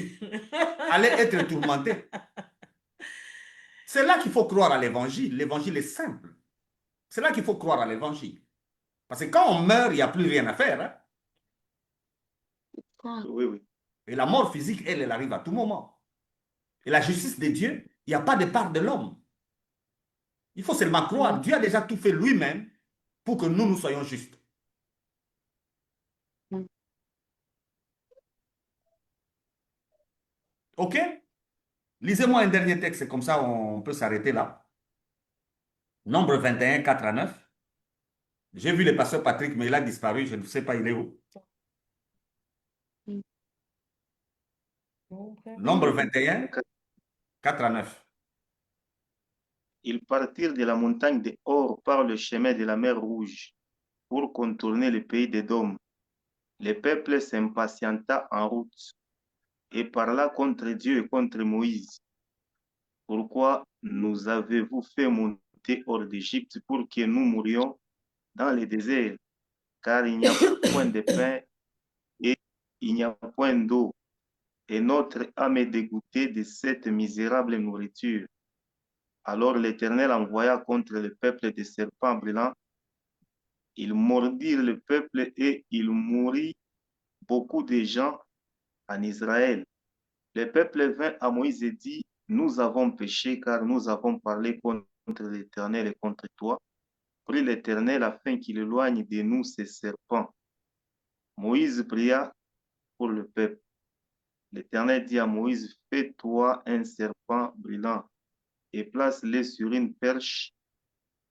allez être tourmenté. C'est là qu'il faut croire à l'évangile. L'évangile est simple. C'est là qu'il faut croire à l'évangile. Parce que quand on meurt, il n'y a plus rien à faire. Hein? Oui, oui. Et la mort physique, elle arrive à tout moment. Et la justice de Dieu, il n'y a pas de part de l'homme. Il faut seulement croire. Dieu a déjà tout fait lui-même pour que nous soyons justes. OK? Lisez-moi un dernier texte, comme ça on peut s'arrêter là. Nombre 21, 4 à 9. J'ai vu le pasteur Patrick, mais il a disparu, je ne sais pas il est où. Nombre 21, 4 à 9. Ils partirent de la montagne de Hor par le chemin de la mer Rouge pour contourner le pays d'Édom. Le peuple s'impatienta en route et parla contre Dieu et contre Moïse. Pourquoi nous avez-vous fait monter hors d'Égypte pour que nous mourions dans le désert? Car il n'y a point de pain et il n'y a point d'eau. et notre âme est dégoûtée de cette misérable nourriture. Alors l'Éternel envoya contre le peuple des serpents brûlants. Ils mordirent le peuple et il mourut beaucoup de gens en Israël. Le peuple vint à Moïse et dit, nous avons péché car nous avons parlé contre l'Éternel et contre toi. Prie l'Éternel afin qu'il éloigne de nous ces serpents. Moïse pria pour le peuple. L'Éternel dit à Moïse, fais-toi un serpent brûlant et place-le sur une perche.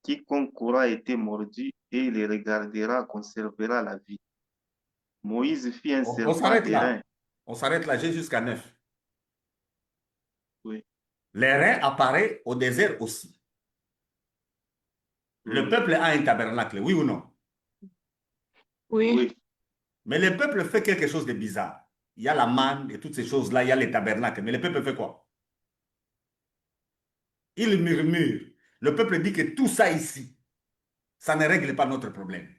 Quiconque aura été mordu et le regardera conservera la vie. Moïse fit un On serpent s'arrête là. d'airain. On s'arrête là, j'ai jusqu'à 9. Oui, L'airain apparaît au désert aussi. Le oui, peuple a un tabernacle, oui ou non? Oui. oui. Mais le peuple fait quelque chose de bizarre. Il y a la manne et toutes ces choses-là, il y a les tabernacles. Mais le peuple fait quoi? Il murmure. Le peuple dit que tout ça ici, ça ne règle pas notre problème.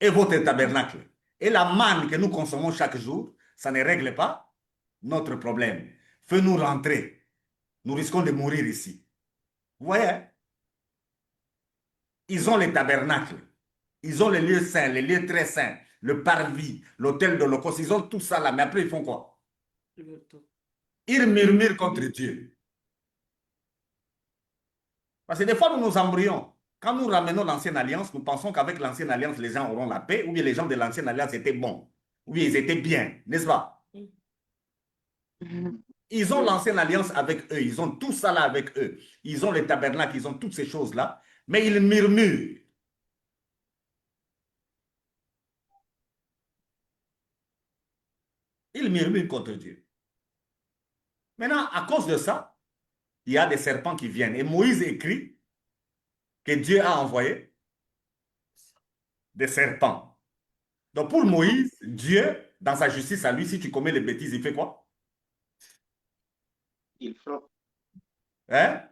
Et votre tabernacle, et la manne que nous consommons chaque jour, ça ne règle pas notre problème. Fais-nous rentrer. Nous risquons de mourir ici. Vous voyez? Hein? Ils ont les tabernacles. Ils ont les lieux saints, les lieux très saints, le parvis, l'hôtel de l'Holocauste. Ils ont tout ça là. Mais après, ils font quoi? Ils murmurent contre Dieu. Parce que des fois, nous nous embrouillons. Quand nous ramenons l'ancienne alliance, nous pensons qu'avec l'ancienne alliance, les gens auront la paix, ou bien les gens de l'ancienne alliance étaient bons, ou bien ils étaient bien, n'est-ce pas? Ils ont l'ancienne alliance avec eux, ils ont tout ça là avec eux. Ils ont les tabernacles, ils ont toutes ces choses-là, mais ils murmurent. Ils murmurent contre Dieu. Maintenant, à cause de ça, il y a des serpents qui viennent. Et Moïse écrit que Dieu a envoyé des serpents. Donc pour Moïse, Dieu, dans sa justice à lui, si tu commets les bêtises, il fait quoi? Il frappe. Hein?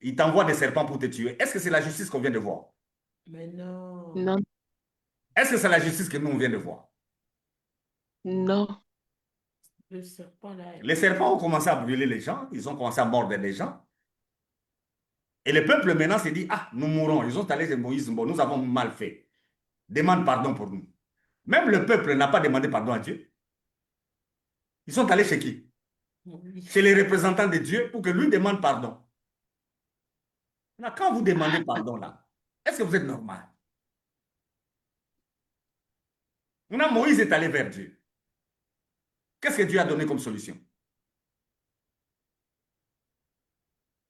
Il t'envoie des serpents pour te tuer. Est-ce que c'est la justice qu'on vient de voir? Mais non. Non, Est-ce que c'est la justice que nous, on vient de voir? non. Le serpent là. Les serpents ont commencé à brûler les gens, ils ont commencé à mordre les gens. Et le peuple maintenant s'est dit, ah, nous mourrons. Ils ont allé chez Moïse, bon, nous avons mal fait. Demande pardon pour nous. Même le peuple n'a pas demandé pardon à Dieu. Ils sont allés chez qui? Oui. Chez les représentants de Dieu pour que lui demande pardon. Maintenant, quand vous demandez pardon là, est-ce que vous êtes normal? Maintenant, Moïse est allé vers Dieu. Qu'est-ce que Dieu a donné comme solution?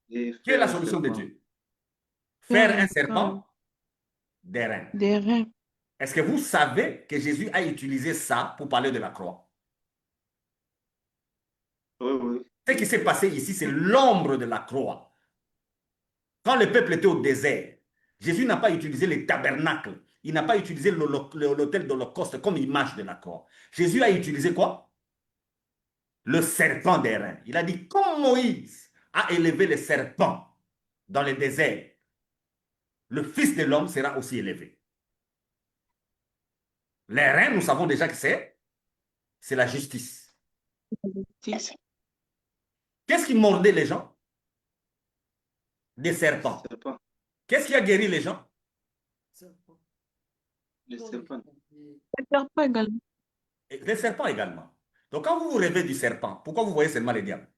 Et Quelle est faire la un solution de serpent. Dieu? Faire un Serpent serpent d'airain. d'airain. Est-ce que vous savez que Jésus a utilisé ça pour parler de la croix? Oui, oui. Ce qui s'est passé ici, c'est l'ombre de la croix. Quand le peuple était au désert, Jésus n'a pas utilisé les tabernacles. Il n'a pas utilisé l'autel d'Holocauste comme image de la croix. Jésus a utilisé quoi? Le serpent d'airain. Il a dit, comme Moïse a élevé le serpent dans le désert, le Fils de l'homme sera aussi élevé. L'airain, nous savons déjà que c'est la justice. Justice. Qu'est-ce qui mordait les gens? Des serpents. Serpent. Qu'est-ce qui a guéri les gens? Serpent. Le serpent. Le serpent également. Et les serpents également. Donc quand vous vous rêvez du serpent, pourquoi vous voyez seulement les diables?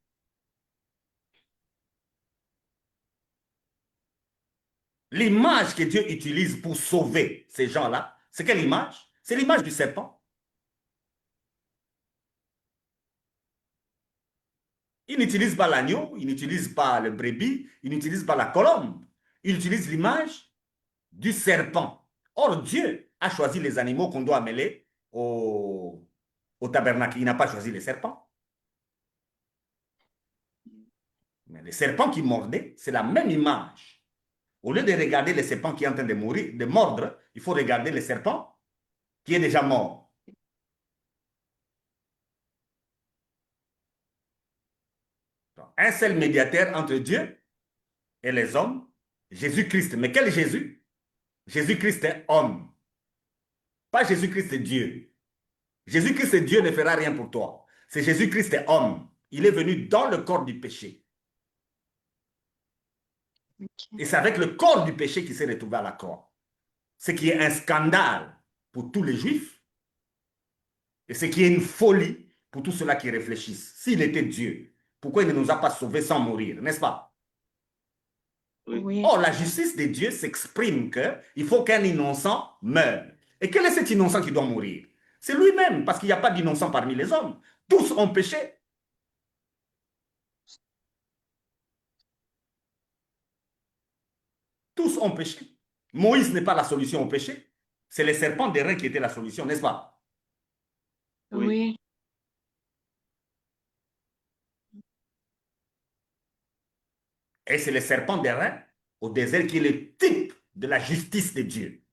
L'image que Dieu utilise pour sauver ces gens-là, c'est quelle image? C'est l'image du serpent. Il n'utilise pas l'agneau, il n'utilise pas le brebis, il n'utilise pas la colombe. Il utilise l'image du serpent. Or, Dieu a choisi les animaux qu'on doit mêler au tabernacle. Il n'a pas choisi les serpents. Mais les serpents qui mordaient, c'est la même image. Au lieu de regarder le serpent qui est en train de mourir, de mordre, il faut regarder le serpent qui est déjà mort. Donc, un seul médiateur entre Dieu et les hommes, Jésus-Christ. Mais quel Jésus? Jésus-Christ est homme. Pas Jésus-Christ est Dieu. Jésus-Christ est Dieu ne fera rien pour toi. C'est Jésus-Christ est homme. Il est venu dans le corps du péché. Ok. Et c'est avec le corps du péché qu'il s'est retrouvé à la croix. Ce qui est un scandale pour tous les Juifs et ce qui est une folie pour tous ceux-là qui réfléchissent. S'il était Dieu, pourquoi il ne nous a pas sauvés sans mourir, n'est-ce pas? Oui. Oui. Or, la justice de Dieu s'exprime qu'il faut qu'un innocent meure. Et quel est cet innocent qui doit mourir? C'est lui-même, parce qu'il n'y a pas d'innocent parmi les hommes. Tous ont péché. Tous ont péché. Moïse n'est pas la solution au péché. C'est les serpents d'airain qui étaient la solution, n'est-ce pas? Oui. Oui. Et c'est le serpent d'airain au désert qui est le type de la justice de Dieu.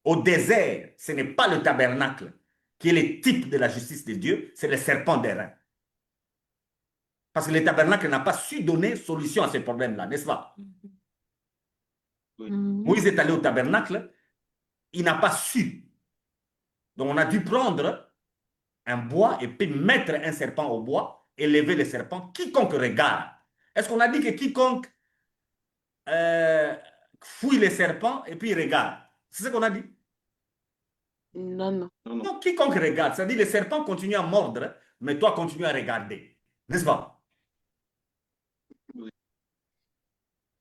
Au désert, ce n'est pas le tabernacle qui est le type de la justice de Dieu, c'est le serpent d'airain. Parce que le tabernacle n'a pas su donner solution à ce problème-là, n'est-ce pas? Mhm. Moïse est allé au tabernacle, il n'a pas su. Donc on a dû prendre un bois et puis mettre un serpent au bois et lever le serpent. Quiconque regarde. Est-ce qu'on a dit que quiconque fouille les serpents et puis regarde? C'est ce qu'on a dit? Non, non. Non, non. Non, quiconque regarde, c'est-à-dire les serpents continuent à mordre, mais toi continues à regarder. N'est-ce pas? Oui.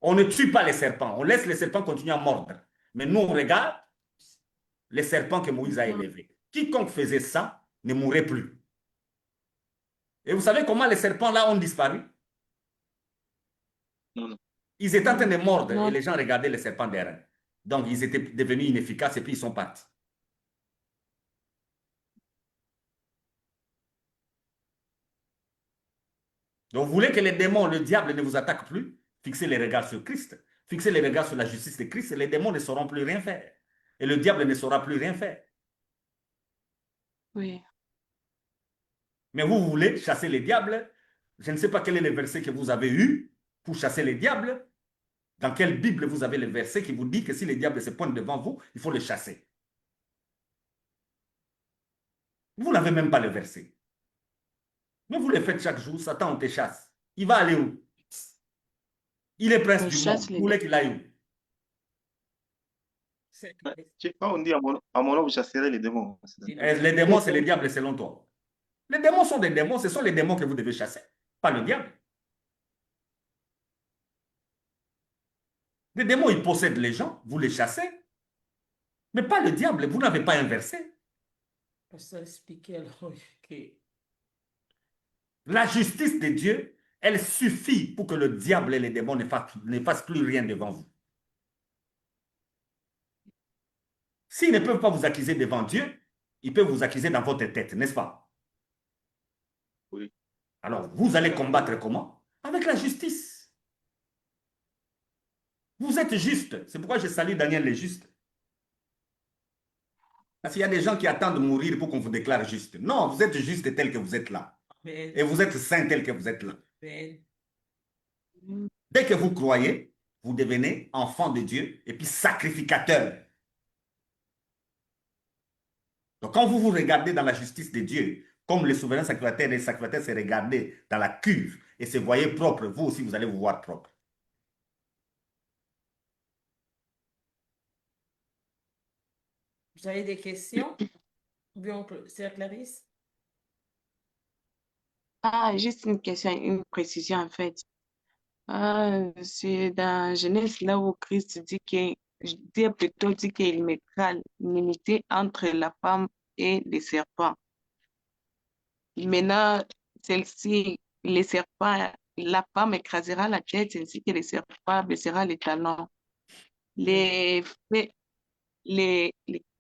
On ne tue pas les serpents, on laisse les serpents continuer à mordre. Mais nous, on regarde les serpents que Moïse a élevés. Quiconque faisait ça ne mourrait plus. Et vous savez comment les serpents là ont disparu? Non, non. Ils étaient en train de mordre Non. et les gens regardaient les serpents derrière. Donc ils étaient devenus inefficaces et puis ils sont partis. Donc vous voulez que les démons, le diable ne vous attaquent plus? Fixez les regards sur Christ. Fixez les regards sur la justice de Christ et les démons ne sauront plus rien faire. Et le diable ne saura plus rien faire. Oui. Mais vous voulez chasser les diables. Je ne sais pas quel est le verset que vous avez eu pour chasser les diables. Dans quelle Bible vous avez le verset qui vous dit que si les diables se pointent devant vous, il faut les chasser? Vous n'avez même pas le verset. Mais vous le faites chaque jour, Satan, on te chasse. Il va aller où? Il est prince On du chasse monde. les Vous voulez qu'il aille où? Quand on dit à mon nom, vous chasserez les démons. Les démons, c'est les diables selon toi. Les démons sont des démons, ce sont les démons que vous devez chasser, pas le diable. Les démons, ils possèdent les gens, vous les chassez, mais pas le diable, vous n'avez pas inversé. Pasteur expliquait alors que La justice de Dieu, elle suffit pour que le diable et les démons ne fassent plus rien devant vous. S'ils ne peuvent pas vous accuser devant Dieu, ils peuvent vous accuser dans votre tête, n'est-ce pas? Oui. Alors, vous allez combattre comment? Avec la justice. Vous êtes juste. C'est pourquoi je salue Daniel le juste. Parce qu'il y a des gens qui attendent de mourir pour qu'on vous déclare juste. Non, vous êtes juste tel que vous êtes là. Amen. Et vous êtes saint tel que vous êtes là. Amen. Dès que vous croyez, vous devenez enfant de Dieu et puis sacrificateur. Donc quand vous vous regardez dans la justice de Dieu, comme les souverains sacrificateurs et les sacrificateurs se regardaient dans la cuve et se voyaient propres, vous aussi vous allez vous voir propre. Vous avez des questions? Bien, Sœur Clarisse? Ah, juste une question, une précision en fait. C'est dans Genèse là où Christ dit Dieu plutôt dit qu'il mettra l'unité entre la femme et les serpents. Maintenant, celle-ci, les serpents, la femme écrasera la tête ainsi que les serpents baissera les talons. Les,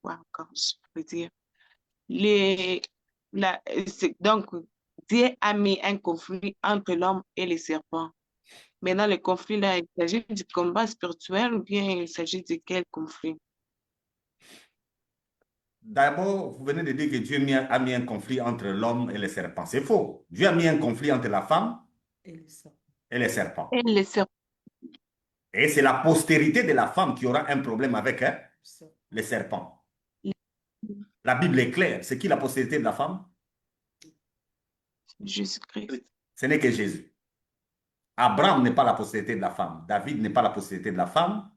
quoi encore, je peux dire, les, donc, Dieu a mis un conflit entre l'homme et les serpents. Maintenant, le conflit là, il s'agit du combat spirituel ou bien il s'agit de quel conflit? D'abord, vous venez de dire que Dieu a mis un conflit entre l'homme et les serpents. C'est faux. Dieu a mis un conflit entre la femme Et les serpents. et les serpents. Et les serpents. Et c'est la postérité de la femme qui aura un problème avec les serpents. La Bible est claire. C'est qui la postérité de la femme? Jésus-Christ. Ce n'est que Jésus. Abraham n'est pas la postérité de la femme. David n'est pas la postérité de la femme.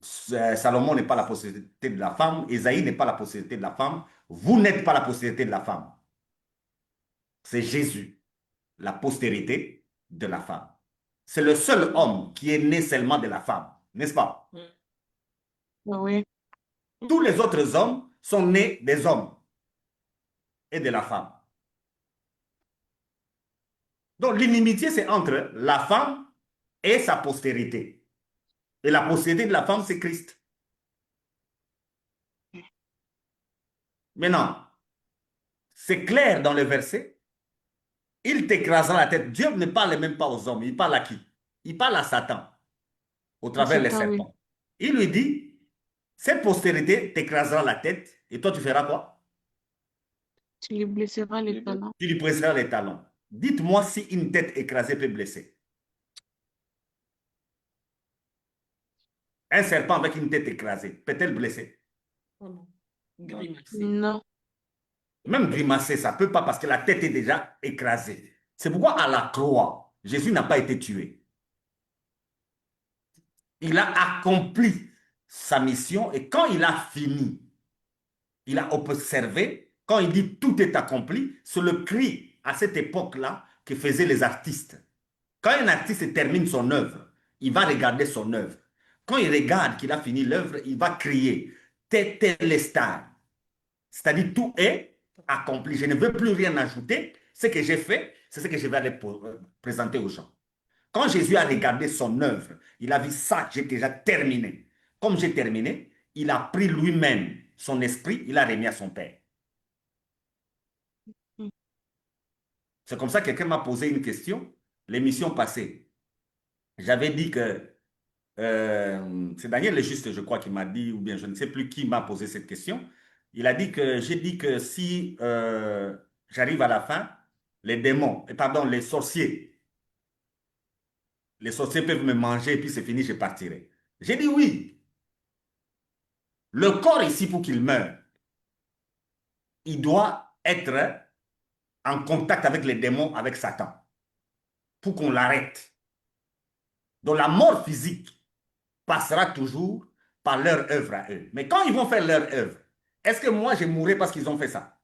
Salomon n'est pas la postérité de la femme. Ésaïe n'est pas la postérité de la femme. Vous n'êtes pas la postérité de la femme. C'est Jésus, la postérité de la femme. C'est le seul homme qui est né seulement de la femme, n'est-ce pas? Oui. Tous les autres hommes sont nés des hommes et de la femme. Donc l'inimitié, c'est entre la femme et sa postérité. Et la postérité de la femme, c'est Christ. Maintenant, c'est clair dans le verset, il t'écrasera la tête. Dieu ne parle même pas aux hommes, il parle à qui? Il parle à Satan, au travers les Satan, oui. serpents. Il lui dit, cette postérité t'écrasera la tête, et toi tu feras quoi? Tu lui blesseras les talons. Tu lui presseras les talons. Dites-moi si une tête écrasée peut blesser. Un serpent avec une tête écrasée, peut-elle blesser? Oh non. Grimacer. Non. Même grimacer, ça ne peut pas parce que la tête est déjà écrasée. C'est pourquoi à la croix, Jésus n'a pas été tué. Il a accompli sa mission et quand il a fini, il a observé, quand il dit tout est accompli, c'est le cri à cette époque-là que faisaient les artistes. Quand un artiste termine son œuvre, il va regarder son œuvre. Quand il regarde qu'il a fini l'œuvre, il va crier Tetelestai. C'est-à-dire tout est accompli. Je ne veux plus rien ajouter. Ce que j'ai fait, c'est ce que je vais aller présenter aux gens. Quand Jésus a regardé son œuvre, il a vu ça, j'ai déjà terminé. Comme j'ai terminé, il a pris lui-même son esprit, il a remis à son Père. C'est comme ça que quelqu'un m'a posé une question, l'émission passée. J'avais dit que, c'est Daniel le Juste, je crois, qui m'a dit, ou bien je ne sais plus qui m'a posé cette question. Il a dit que, j'ai dit que si j'arrive à la fin, les démons, pardon, les sorciers peuvent me manger et puis c'est fini, je partirai. J'ai dit oui. Le corps ici, pour qu'il meure, il doit être en contact avec les démons, avec Satan, pour qu'on l'arrête. Donc la mort physique passera toujours par leur œuvre à eux. Mais quand ils vont faire leur œuvre, est-ce que moi je mourrai parce qu'ils ont fait ça?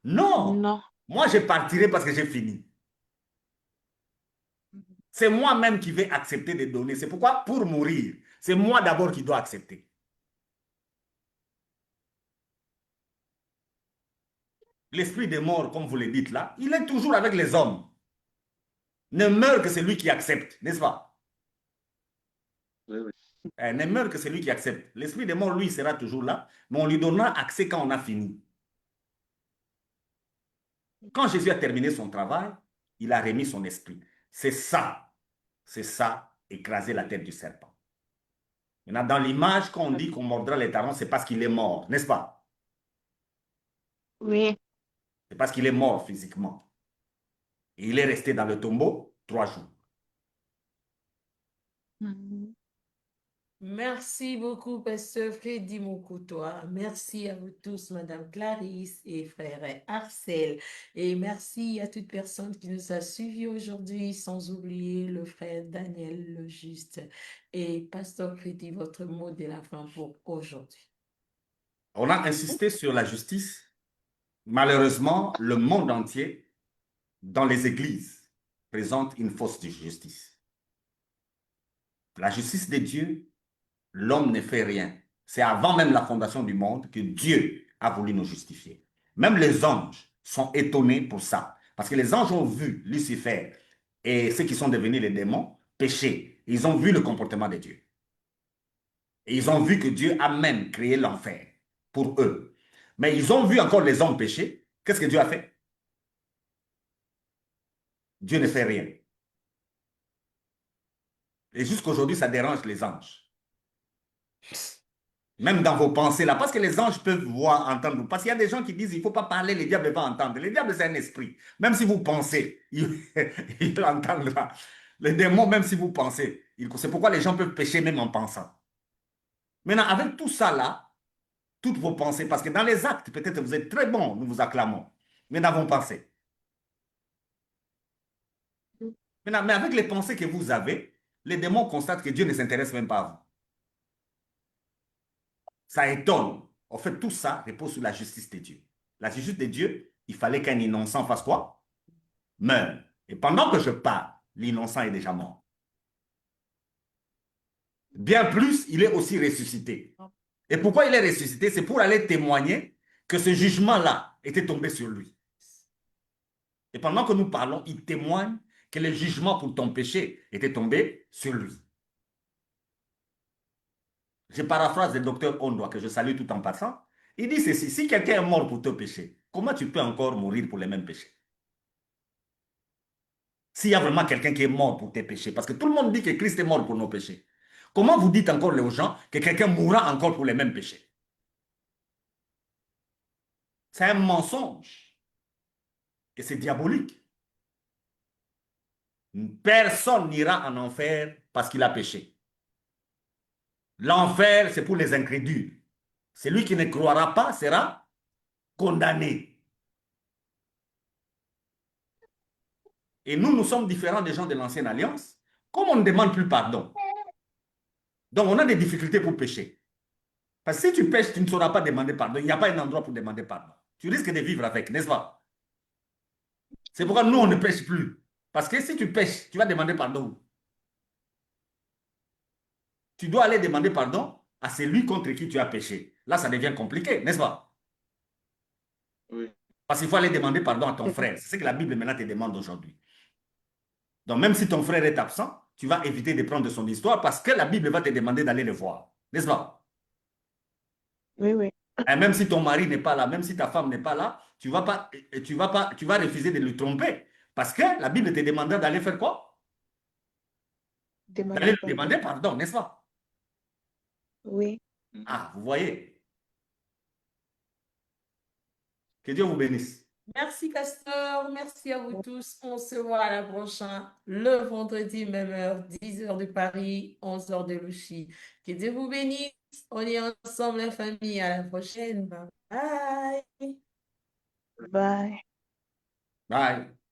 Non. Non. Moi je partirai parce que j'ai fini. C'est moi-même qui vais accepter de donner. C'est pourquoi pour mourir, c'est moi d'abord qui dois accepter. L'esprit des morts, comme vous le dites là, il est toujours avec les hommes. Ne meurt que celui qui accepte, n'est-ce pas? Oui, oui. Ne meurt que celui qui accepte. L'esprit des morts, lui, sera toujours là, mais on lui donnera accès quand on a fini. Quand Jésus a terminé son travail, il a remis son esprit. C'est ça, écraser la tête du serpent. Maintenant, dans l'image, quand on dit qu'on mordra les talons, c'est parce qu'il est mort, n'est-ce pas? Oui. C'est parce qu'il est mort physiquement. Et il est resté dans le tombeau 3 jours. Merci beaucoup, Pasteur Freddy Moukoutoua. Merci à vous tous, Madame Clarisse et frère Arcel. Et merci à toute personne qui nous a suivis aujourd'hui, sans oublier le frère Daniel le Juste. Et Pasteur Freddy, votre mot de la fin pour aujourd'hui. On a insisté sur la justice. Malheureusement, le monde entier, dans les églises, présente une fausse justice. La justice de Dieu, l'homme ne fait rien. C'est avant même la fondation du monde que Dieu a voulu nous justifier. Même les anges sont étonnés pour ça. Parce que les anges ont vu Lucifer et ceux qui sont devenus les démons pécher. Ils ont vu le comportement de Dieu. Et ils ont vu que Dieu a même créé l'enfer pour eux. Mais ils ont vu encore les hommes pécher. Qu'est-ce que Dieu a fait? Dieu ne fait rien. Et jusqu'aujourd'hui, ça dérange les anges. Même dans vos pensées là, parce que les anges peuvent voir, entendre. Parce qu'il y a des gens qui disent, il ne faut pas parler, le diable va entendre. Le diable, c'est un esprit. Même si vous pensez, il entendra. Les démons, même si vous pensez, c'est pourquoi les gens peuvent pécher même en pensant. Maintenant, avec tout ça là, toutes vos pensées, parce que dans les actes, peut-être vous êtes très bons, nous vous acclamons, mais dans vos pensées. Maintenant, mais avec les pensées que vous avez, les démons constatent que Dieu ne s'intéresse même pas à vous. Ça étonne. En fait, tout ça repose sur la justice de Dieu. La justice de Dieu, il fallait qu'un innocent fasse quoi? Meure. Et pendant que je parle, l'innocent est déjà mort. Bien plus, il est aussi ressuscité. Et pourquoi il est ressuscité? C'est pour aller témoigner que ce jugement-là était tombé sur lui. Et pendant que nous parlons, il témoigne que le jugement pour ton péché était tombé sur lui. Je paraphrase le docteur Ondoa, que je salue tout en passant. Il dit ceci, si quelqu'un est mort pour ton péché, comment tu peux encore mourir pour les mêmes péchés? S'il y a vraiment quelqu'un qui est mort pour tes péchés, parce que tout le monde dit que Christ est mort pour nos péchés, comment vous dites encore aux gens que quelqu'un mourra encore pour les mêmes péchés? C'est un mensonge. Et c'est diabolique. Personne n'ira en enfer parce qu'il a péché. L'enfer, c'est pour les incrédules. Celui qui ne croira pas sera condamné. Et nous, nous sommes différents des gens de l'ancienne alliance. Comme on ne demande plus pardon, donc on a des difficultés pour pécher. Parce que si tu pêches, tu ne sauras pas demander pardon. Il n'y a pas un endroit pour demander pardon. Tu risques de vivre avec, n'est-ce pas? C'est pourquoi nous, on ne pêche plus. Parce que si tu pêches, tu vas demander pardon. Tu dois aller demander pardon à celui contre qui tu as péché. Là, ça devient compliqué, n'est-ce pas? Oui. Parce qu'il faut aller demander pardon à ton frère. C'est ce que la Bible maintenant te demande aujourd'hui. Donc, même si ton frère est absent, tu vas éviter de prendre son histoire parce que la Bible va te demander d'aller le voir. N'est-ce pas? Oui, oui. Et même si ton mari n'est pas là, même si ta femme n'est pas là, tu vas refuser de lui tromper. Parce que la Bible te demandera d'aller faire quoi? D'aller Demander lui pardon. demander pardon, n'est-ce pas? Oui. Ah, vous voyez. Que Dieu vous bénisse. Merci, Castor. Merci à vous tous. On se voit à la prochaine, le vendredi, même heure, 10 heures de Paris, 11 heures de Louchi. Que Dieu vous bénisse. On est ensemble, la famille. À la prochaine. Bye bye. Bye. Bye.